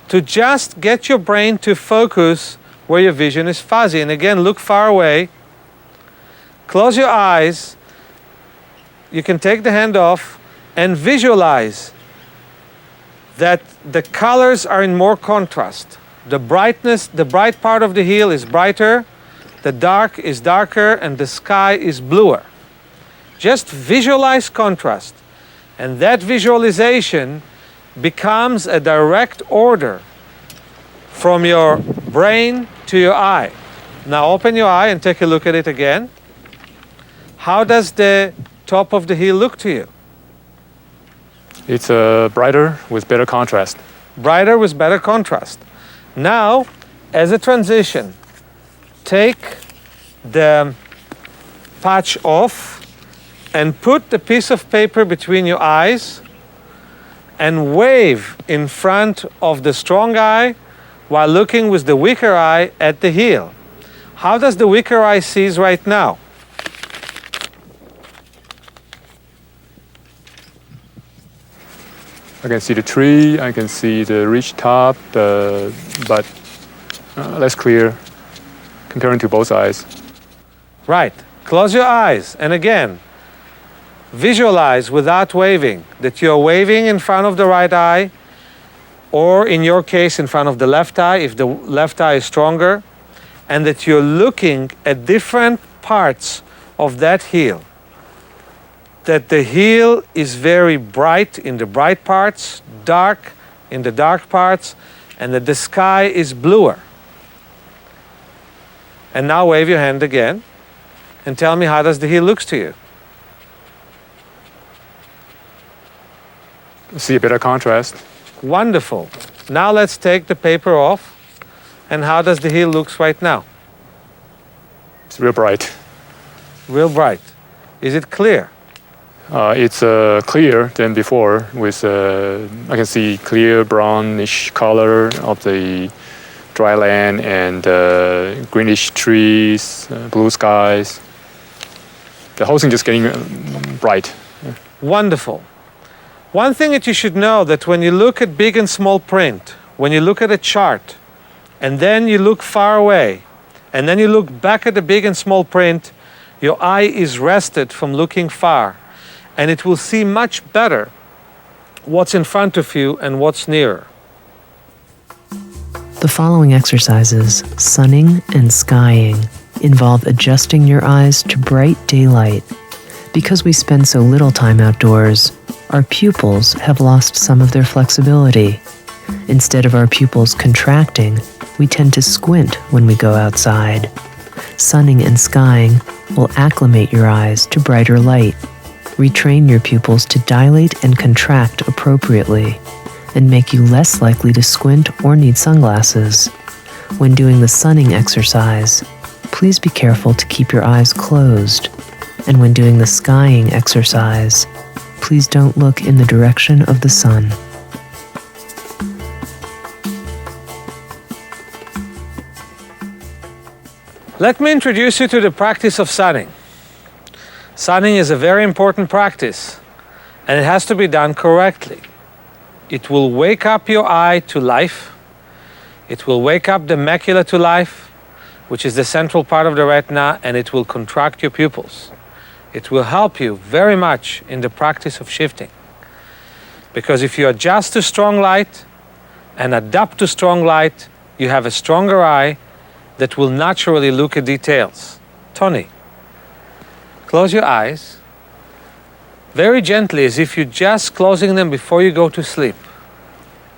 To just get your brain to focus where your vision is fuzzy. And again, look far away. Close your eyes. You can take the hand off and visualize that the colors are in more contrast. The brightness, the bright part of the heel is brighter, the dark is darker, and the sky is bluer. Just visualize contrast. And that visualization becomes a direct order from your brain to your eye. Now open your eye and take a look at it again. How does the top of the heel look to you? It's brighter with better contrast. Brighter with better contrast. Now, as a transition, take the patch off and put the piece of paper between your eyes and wave in front of the strong eye while looking with the weaker eye at the heel. How does the weaker eye sees right now? I can see the tree, I can see the ridge top, but less clear comparing to both eyes. Right. Close your eyes, and again, visualize without waving that you're waving in front of the right eye, or in your case, in front of the left eye, if the left eye is stronger, and that you're looking at different parts of that heel. That the heel is very bright in the bright parts, dark in the dark parts, and that the sky is bluer. And now wave your hand again and tell me, how does the heel looks to you? See a better contrast. Wonderful. Now let's take the paper off. And how does the heel looks right now? It's real bright. Real bright. Is it clear? It's clearer than before. With I can see clear brownish color of the dry land and greenish trees, blue skies. The whole thing just getting bright. Wonderful. One thing that you should know, that when you look at big and small print, when you look at a chart, and then you look far away, and then you look back at the big and small print, your eye is rested from looking far, and it will see much better what's in front of you and what's nearer. The following exercises, sunning and skying, involve adjusting your eyes to bright daylight. Because we spend so little time outdoors, our pupils have lost some of their flexibility. Instead of our pupils contracting, we tend to squint when we go outside. Sunning and skying will acclimate your eyes to brighter light, retrain your pupils to dilate and contract appropriately, and make you less likely to squint or need sunglasses. When doing the sunning exercise, please be careful to keep your eyes closed. And when doing the skying exercise, please don't look in the direction of the sun. Let me introduce you to the practice of sunning. Sunning is a very important practice, and it has to be done correctly. It will wake up your eye to life. It will wake up the macula to life, which is the central part of the retina, and it will contract your pupils. It will help you very much in the practice of shifting. Because if you adjust to strong light and adapt to strong light, you have a stronger eye that will naturally look at details. Tony, close your eyes very gently, as if you're just closing them before you go to sleep,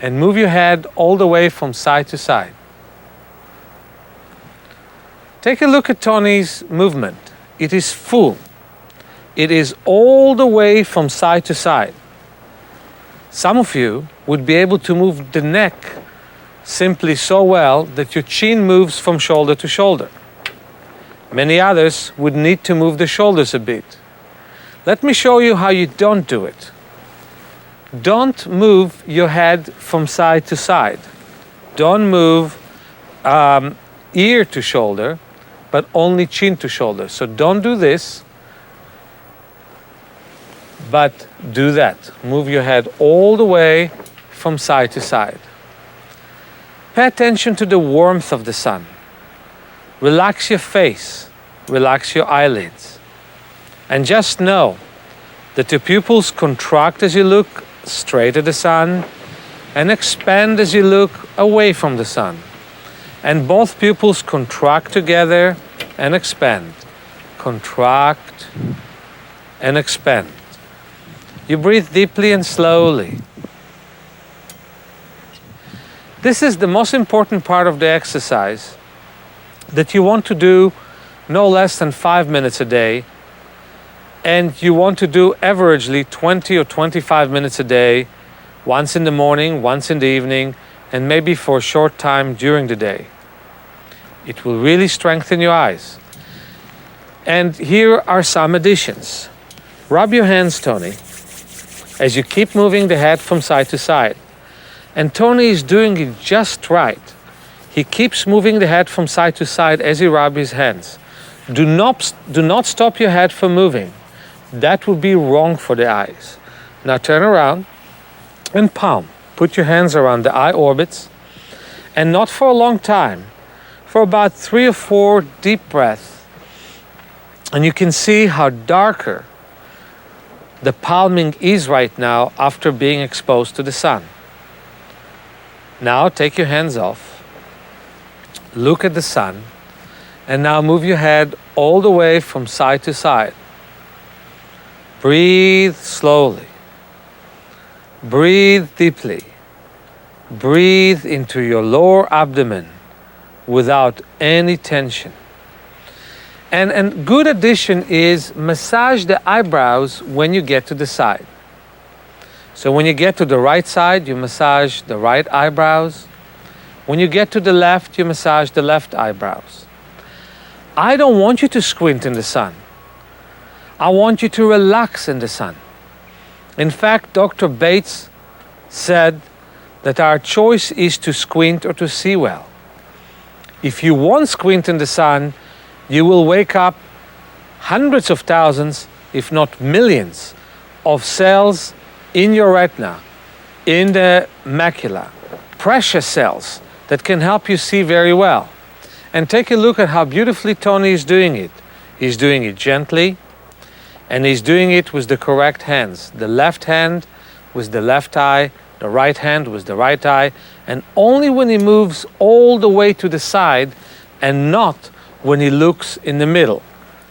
and move your head all the way from side to side. Take a look at Tony's movement. It is full. It is all the way from side to side. Some of you would be able to move the neck simply so well that your chin moves from shoulder to shoulder. Many others would need to move the shoulders a bit. Let me show you how you don't do it. Don't move your head from side to side. Don't move ear to shoulder, but only chin to shoulder. So don't do this, but do that. Move your head all the way from side to side. Pay attention to the warmth of the sun. Relax your face, relax your eyelids. And just know that your pupils contract as you look straight at the sun and expand as you look away from the sun. And both pupils contract together and expand. Contract and expand. You breathe deeply and slowly. This is the most important part of the exercise that you want to do no less than 5 minutes a day, and you want to do averagely 20 or 25 minutes a day, once in the morning, once in the evening, and maybe for a short time during the day. It will really strengthen your eyes. And here are some additions. Rub your hands, Tony, as you keep moving the head from side to side. And Tony is doing it just right. He keeps moving the head from side to side as he rubs his hands. Do not stop your head from moving. That would be wrong for the eyes. Now turn around and palm. Put your hands around the eye orbits, and not for a long time, for about 3 or 4 deep breaths. And you can see how darker the palming is right now after being exposed to the sun. Now take your hands off, look at the sun, and now move your head all the way from side to side. Breathe slowly. Breathe deeply. Breathe into your lower abdomen without any tension. And good addition is massage the eyebrows when you get to the side. So when you get to the right side, you massage the right eyebrows. When you get to the left, you massage the left eyebrows. I don't want you to squint in the sun. I want you to relax in the sun. In fact, Dr. Bates said that our choice is to squint or to see well. If you won't squint in the sun, you will wake up hundreds of thousands, if not millions, of cells in your retina, in the macula, precious cells that can help you see very well. And take a look at how beautifully Tony is doing it. He's doing it gently, and he's doing it with the correct hands. The left hand with the left eye, the right hand with the right eye, and only when he moves all the way to the side and not when he looks in the middle.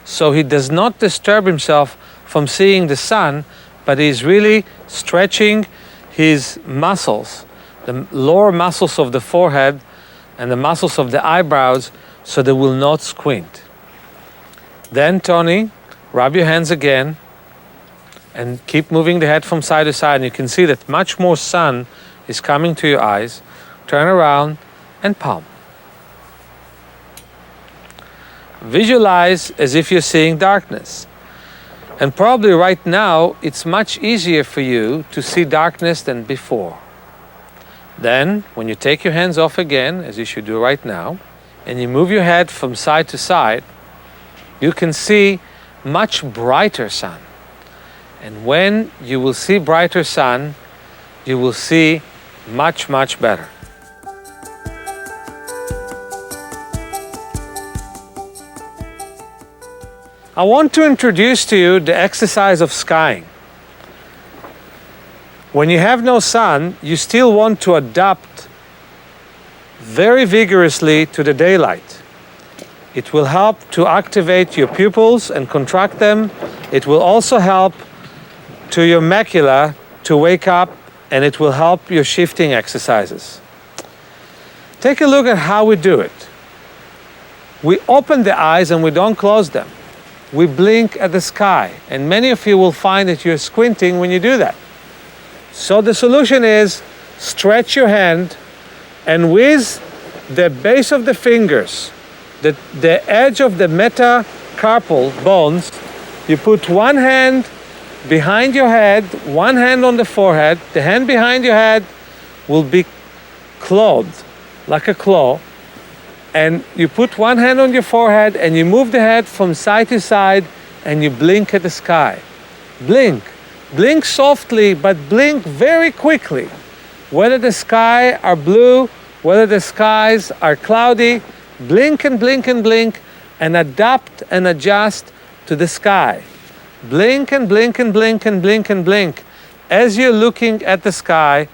So he does not disturb himself from seeing the sun, but he's really stretching his muscles, the lower muscles of the forehead and the muscles of the eyebrows, so they will not squint. Then, Tony, rub your hands again and keep moving the head from side to side. And you can see that much more sun is coming to your eyes. Turn around and palm. Visualize as if you're seeing darkness. And probably right now, it's much easier for you to see darkness than before. Then, when you take your hands off again, as you should do right now, and you move your head from side to side, you can see much brighter sun. And when you will see brighter sun, you will see much, much better. I want to introduce to you the exercise of skying. When you have no sun, you still want to adapt very vigorously to the daylight. It will help to activate your pupils and contract them. It will also help to your macula to wake up, and it will help your shifting exercises. Take a look at how we do it. We open the eyes and we don't close them. We blink at the sky, and many of you will find that you're squinting when you do that. So the solution is stretch your hand, and with the base of the fingers, the edge of the metacarpal bones, you put one hand behind your head, one hand on the forehead. The hand behind your head will be clawed like a claw. And you put one hand on your forehead and you move the head from side to side and you blink at the sky. Blink. Blink softly, but blink very quickly. Whether the sky are blue, whether the skies are cloudy, blink and blink and blink and adapt and adjust to the sky. Blink and blink and blink and blink and blink as you're looking at the sky,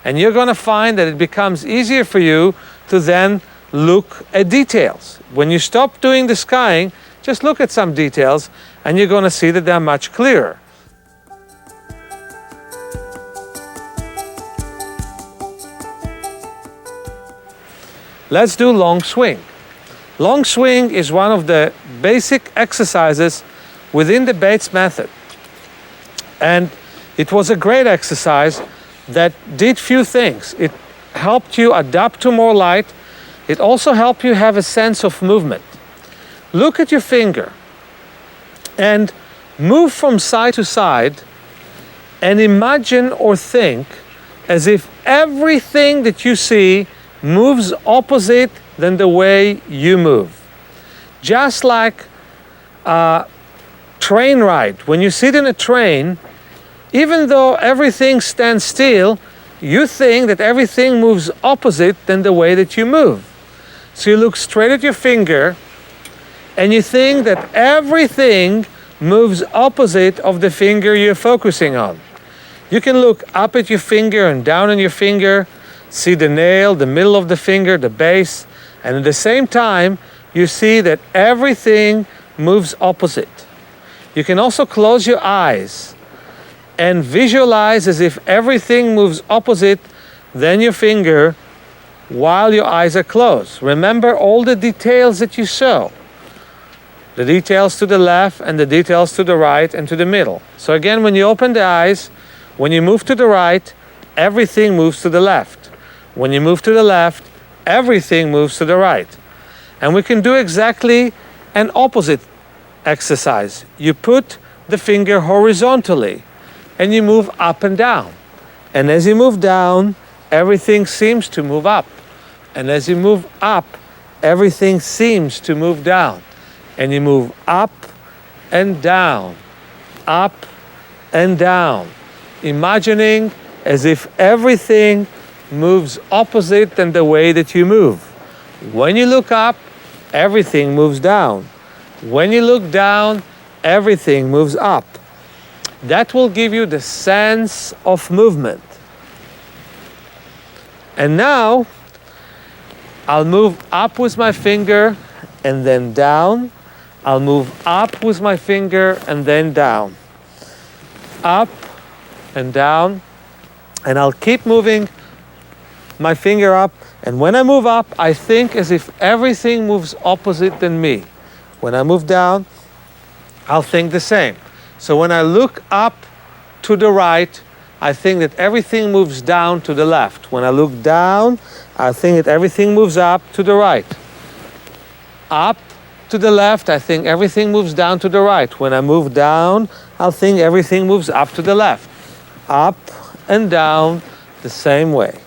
and you're going to find that it becomes easier for you to then look at details. When you stop doing the skying, just look at some details and you're going to see that they're much clearer. Let's do long swing. Long swing is one of the basic exercises within the Bates method. And it was a great exercise that did few things. It helped you adapt to more light. It also helps you have a sense of movement. Look at your finger and move from side to side and imagine or think as if everything that you see moves opposite than the way you move. Just like a train ride. When you sit in a train, even though everything stands still, you think that everything moves opposite than the way that you move. So you look straight at your finger and you think that everything moves opposite of the finger you're focusing on. You can look up at your finger and down on your finger, see the nail, the middle of the finger, the base, and at the same time, you see that everything moves opposite. You can also close your eyes and visualize as if everything moves opposite than your finger while your eyes are closed. Remember all the details that you saw. The details to the left and the details to the right and to the middle. So again, when you open the eyes, when you move to the right, everything moves to the left. When you move to the left, everything moves to the right. And we can do exactly an opposite exercise. You put the finger horizontally and you move up and down. And as you move down, everything seems to move up. And as you move up, everything seems to move down. And you move up and down, up and down, imagining as if everything moves opposite than the way that you move. When you look up, everything moves down. When you look down, everything moves up. That will give you the sense of movement. And now, I'll move up with my finger and then down. I'll move up with my finger and then down. Up and down, and I'll keep moving my finger up, and when I move up, I think as if everything moves opposite than me. When I move down, I'll think the same. So when I look up to the right, I think that everything moves down to the left. When I look down, I think that everything moves up to the right. Up to the left, I think everything moves down to the right. When I move down, I'll think everything moves up to the left. Up and down the same way.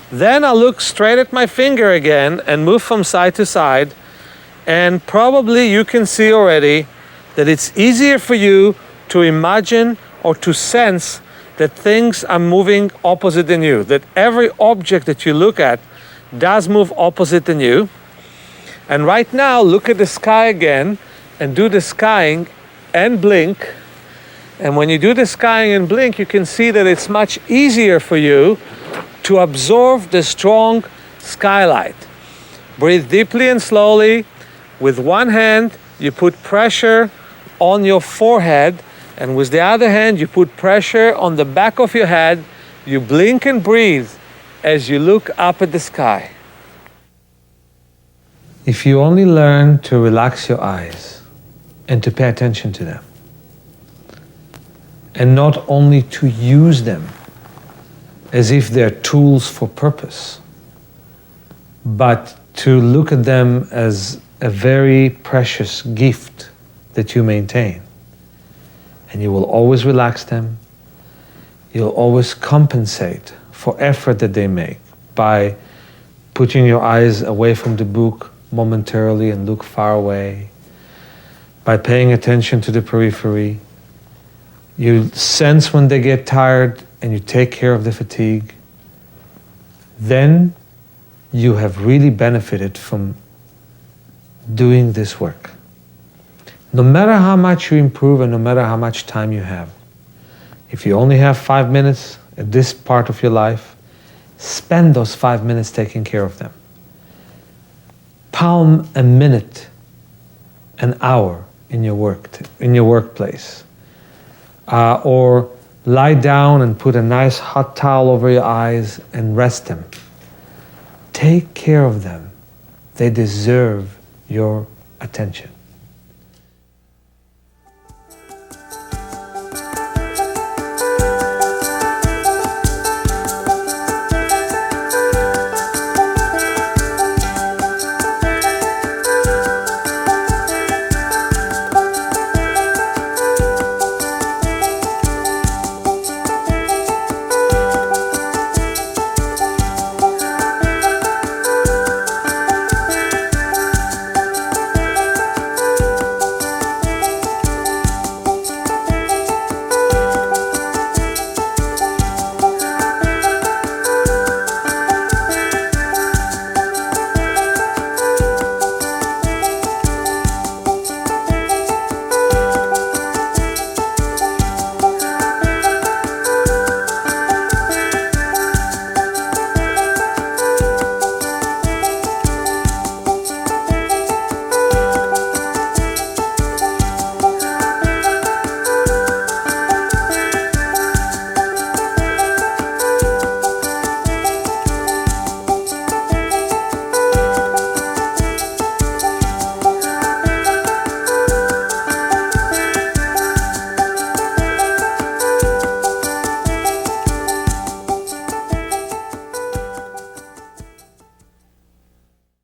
Then I'll look straight at my finger again and move from side to side. And probably you can see already that it's easier for you to imagine or to sense that things are moving opposite than you, that every object that you look at does move opposite than you. And right now, look at the sky again and do the skying and blink. And when you do the skying and blink, you can see that it's much easier for you to absorb the strong skylight. Breathe deeply and slowly. With one hand, you put pressure on your forehead, and with the other hand, you put pressure on the back of your head. You blink and breathe as you look up at the sky. If you only learn to relax your eyes and to pay attention to them, and not only to use them as if they're tools for purpose, but to look at them as a very precious gift that you maintain. And you will always relax them. You'll always compensate for effort that they make by putting your eyes away from the book momentarily and look far away, by paying attention to the periphery. You sense when they get tired and you take care of the fatigue. Then you have really benefited from doing this work. No matter how much you improve and no matter how much time you have, if you only have 5 minutes at this part of your life, spend those 5 minutes taking care of them. Palm a minute, an hour in your workplace, or lie down and put a nice hot towel over your eyes and rest them. Take care of them. They deserve your attention.